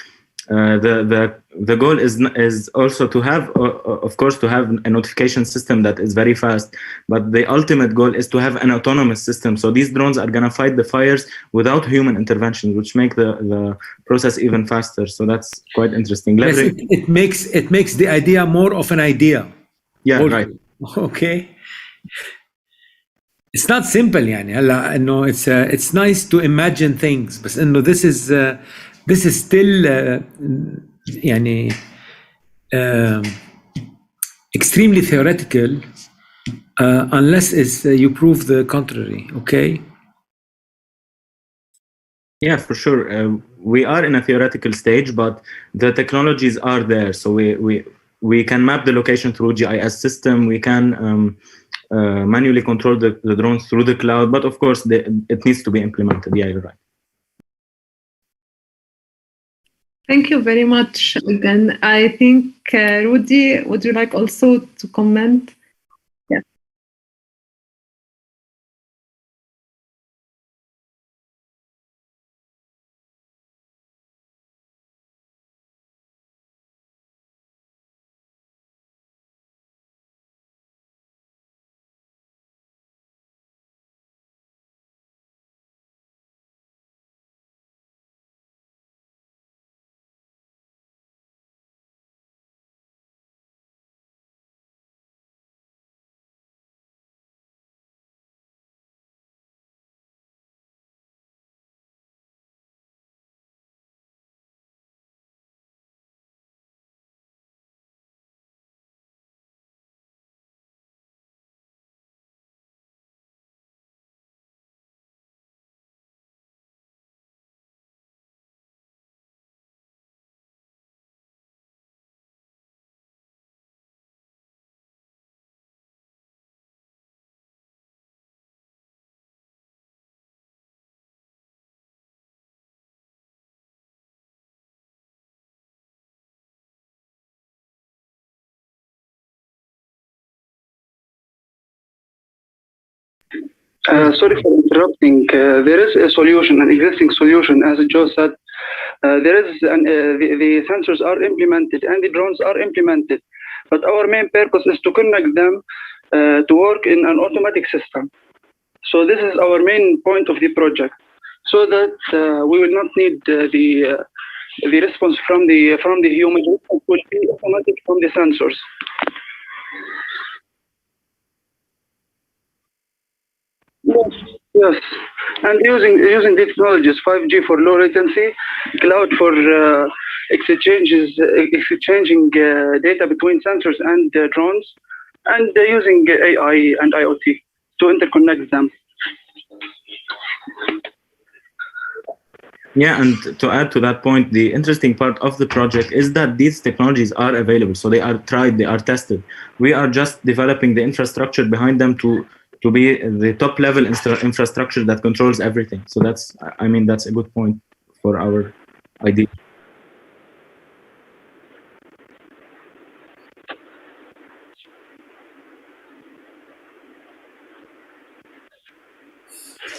the goal is also to have, of course, to have a notification system that is very fast. But the ultimate goal is to have an autonomous system. So these drones are going to fight the fires without human intervention, which make the process even faster. So that's quite interesting. Yes, it makes the idea more of an idea. Yeah, also. Right. Okay. It's not simple, يعني. No, it's nice to imagine things, but no, this is still يعني extremely theoretical unless you prove the contrary. Okay. Yeah, for sure. We are in a theoretical stage, but the technologies are there. So we can map the location through GIS system. We can manually control the drones through the cloud, but of course it needs to be implemented. Yeah, you're right. Thank you very much again. I think, Rudy, would you like also to comment? Sorry for interrupting. There is a solution, an existing solution, as Joe said. The sensors are implemented and the drones are implemented, but our main purpose is to connect them to work in an automatic system. So this is our main point of the project, so that we will not need the response from the human. It will be automatic from the sensors. Yes, and using the technologies 5G for low latency, cloud for exchanging data between sensors and drones, and using AI and IOT to interconnect them. Yeah, and to add to that point, the interesting part of the project is that these technologies are available. So they are tried, they are tested. We are just developing the infrastructure behind them to be the top level infrastructure that controls everything. So that's a good point for our idea.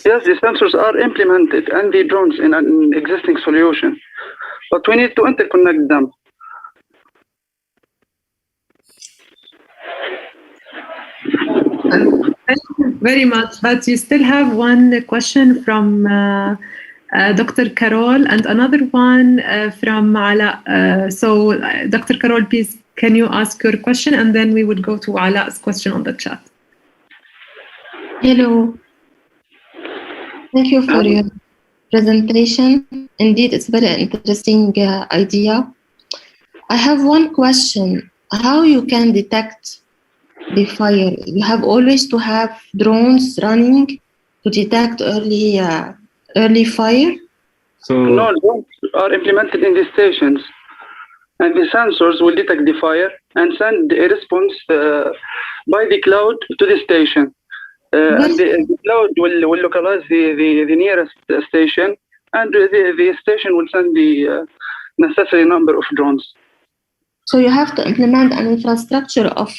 Yes, the sensors are implemented and the drones in an existing solution, but we need to interconnect them. Thank you very much. But you still have one question from Dr. Carol and another one from Ala. So, Dr. Carol, please, can you ask your question, and then we will go to Ala's question on the chat. Hello. Thank you for your presentation. Indeed, it's a very interesting idea. I have one question. How you can detect the fire? You have always to have drones running to detect early fire? No, drones are implemented in the stations, and the sensors will detect the fire and send a response by the cloud to the station. And the cloud will localize the nearest station, and the station will send the necessary number of drones. So you have to implement an infrastructure of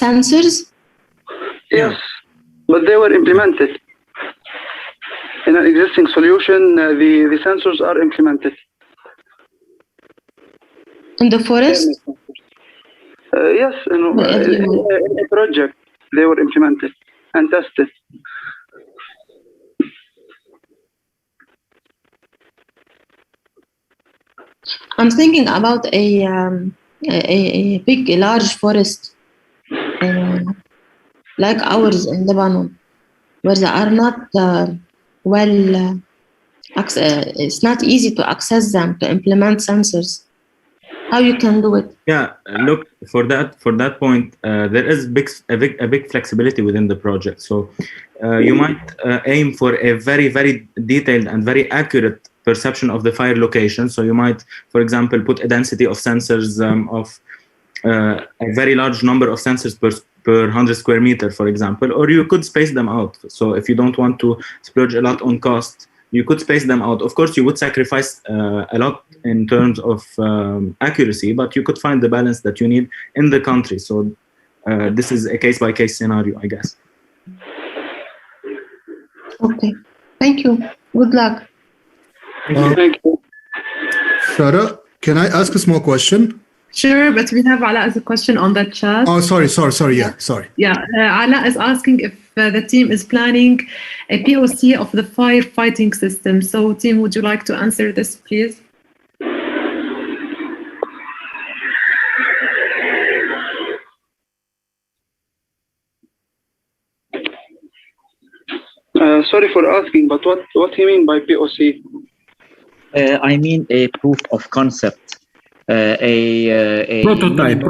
sensors? Yes, but they were implemented. In an existing solution, the sensors are implemented. In the forest? Yes, in a project. They were implemented and tested. I'm thinking about a large forest like ours in Lebanon, where they are not it's not easy to access them, to implement sensors. How you can do it? Yeah, look, for that point, there is a big flexibility within the project. So you might aim for a very, very detailed and very accurate perception of the fire location. So you might, for example, put a density of sensors of a very large number of sensors per 100 square meter, for example, or you could space them out. So if you don't want to splurge a lot on cost, you could space them out. Of course, you would sacrifice a lot in terms of accuracy, but you could find the balance that you need in the country. So this is a case-by-case scenario, I guess. Okay, thank you. Good luck. Thank you. Shara, can I ask a small question? Sure, but we have Ala as a question on that chat. Oh, sorry. Yeah, sorry. Yeah, Ala is asking if the team is planning a POC of the firefighting system. So, team, would you like to answer this, please? Sorry for asking, but what do you mean by POC? I mean a proof of concept. A prototype.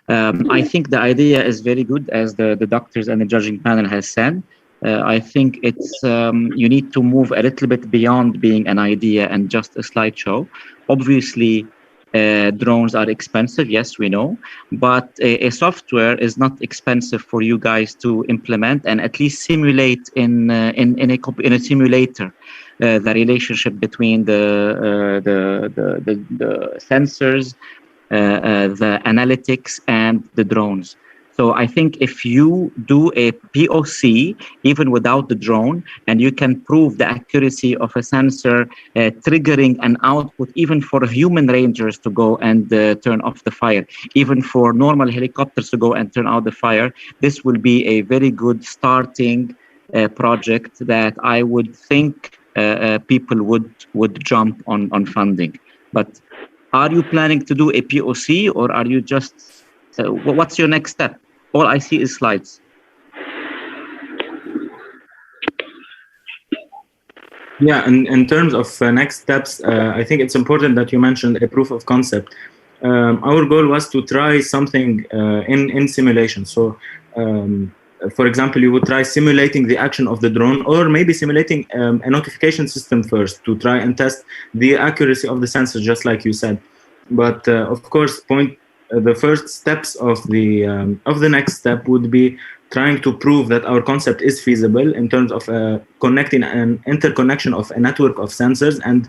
I think the idea is very good, as the doctors and the judging panel has said. I think it's you need to move a little bit beyond being an idea and just a slideshow. Obviously, drones are expensive, yes, we know, but a software is not expensive for you guys to implement and at least simulate in a simulator. The relationship between the sensors, the analytics, and the drones. So I think if you do a POC, even without the drone, and you can prove the accuracy of a sensor triggering an output, even for human rangers to go and turn off the fire, even for normal helicopters to go and turn out the fire, this will be a very good starting project that I would think people would jump on funding. But are you planning to do a POC, or are you just, what's your next step? All I see is slides. Yeah, in terms of next steps, I think it's important that you mentioned a proof of concept. Our goal was to try something in simulation. So, for example, you would try simulating the action of the drone, or maybe simulating a notification system first to try and test the accuracy of the sensor, just like you said. But of course, the first steps of the next step would be trying to prove that our concept is feasible in terms of connecting an interconnection of a network of sensors and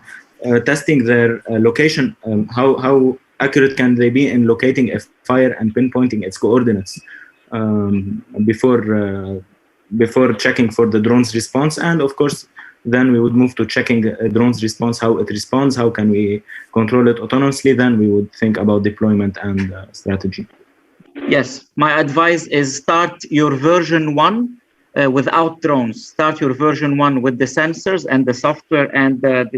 testing their location. How accurate can they be in locating a fire and pinpointing its coordinates before checking for the drone's response. And of course, then we would move to checking a drone's response, how it responds, how can we control it autonomously. Then we would think about deployment and strategy. Yes, my advice is start your version 1 without drones. Start your version 1 with the sensors and the software and the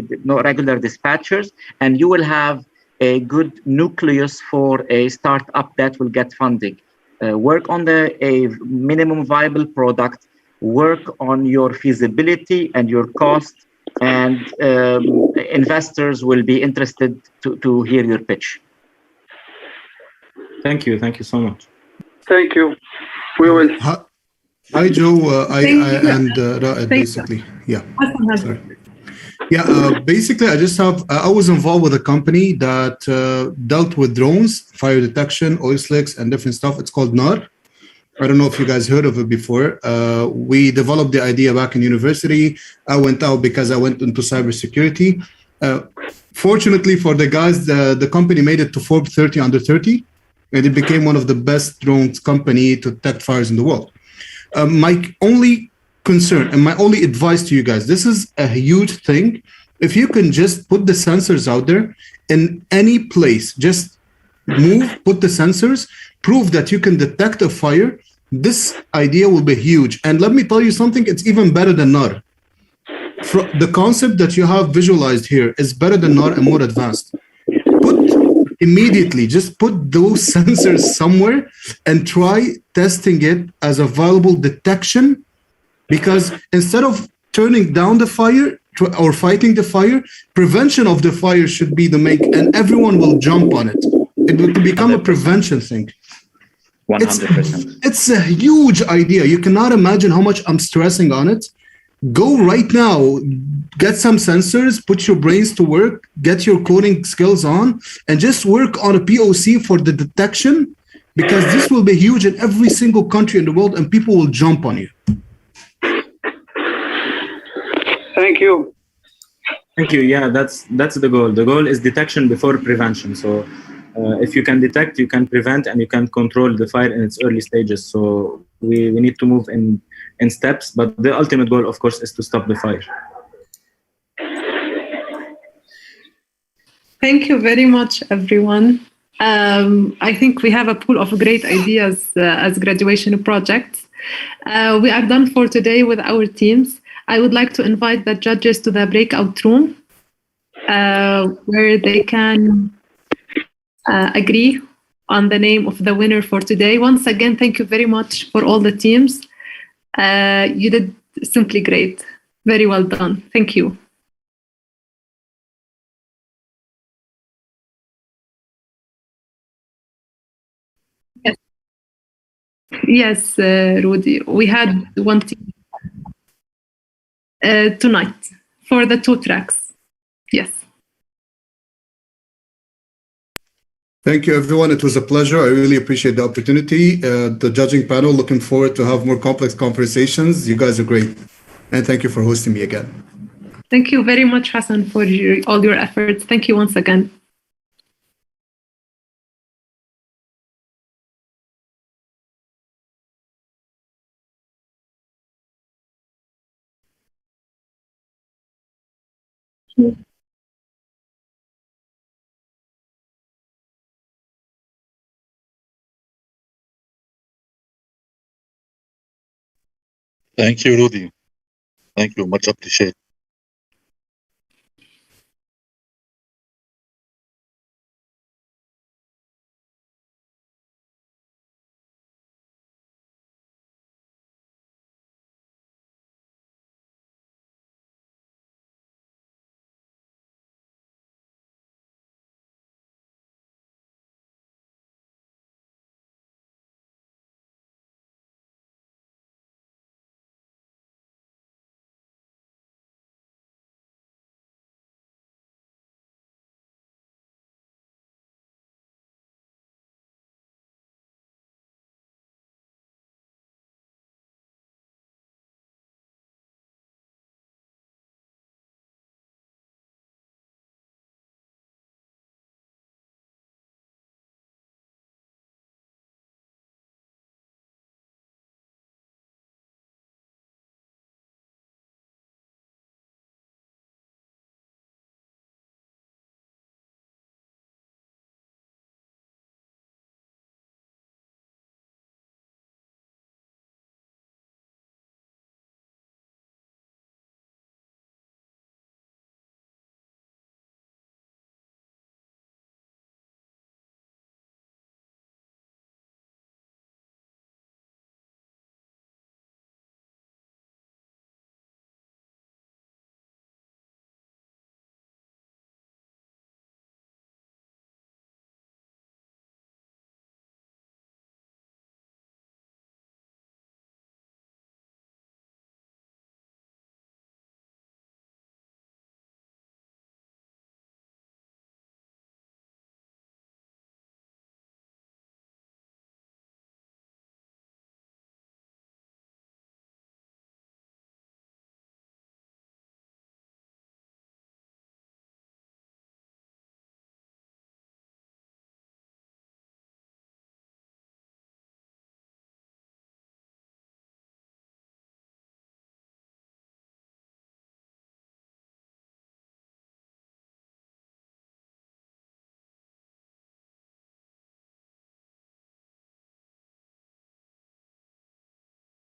regular dispatchers, and you will have a good nucleus for a startup that will get funding. Work on a minimum viable product, work on your feasibility and your cost, and investors will be interested to hear your pitch. Thank you so much. Thank you. We will. Hi Joe, and Raed, basically. Yeah. Sorry. Yeah, basically, I was involved with a company that dealt with drones, fire detection, oil slicks, and different stuff. It's called NAR. I don't know if you guys heard of it before. We developed the idea back in university. I went out because I went into cybersecurity. Fortunately for the guys, the company made it to Forbes 30 under 30, and it became one of the best drones company to detect fires in the world. My only concern and my only advice to you guys, this is a huge thing. If you can just put the sensors out there in any place, just move, put the sensors, prove that you can detect a fire, this idea will be huge. And let me tell you something, it's even better than NAR. The concept that you have visualized here is better than NAR and more advanced. Immediately, just put those sensors somewhere and try testing it as a viable detection, because instead of turning down the fire or fighting the fire, prevention of the fire should be the make, and everyone will jump on it. It will become a prevention thing. 100%. It's a huge idea. You cannot imagine how much I'm stressing on it. Go right now, get some sensors, put your brains to work, get your coding skills on, and just work on a POC for the detection, because this will be huge in every single country in the world and people will jump on you. Thank you. Thank you. Yeah, that's the goal. The goal is detection before prevention. So if you can detect, you can prevent, and you can control the fire in its early stages. So we need to move in steps, but the ultimate goal, of course, is to stop the fire. Thank you very much, everyone. I think we have a pool of great ideas as graduation projects. We are done for today with our teams. I would like to invite the judges to the breakout room where they can agree on the name of the winner for today. Once again, thank you very much for all the teams. You did simply great. Very well done. Thank you. Yes, Rudy. We had one team tonight for the 2 tracks. Yes. Thank you, everyone. It was a pleasure. I really appreciate the opportunity. The judging panel, looking forward to have more complex conversations. You guys are great. And thank you for hosting me again. Thank you very much, Hassan, for all your efforts. Thank you once again. Thank you, Rudy. Thank you. Much appreciated.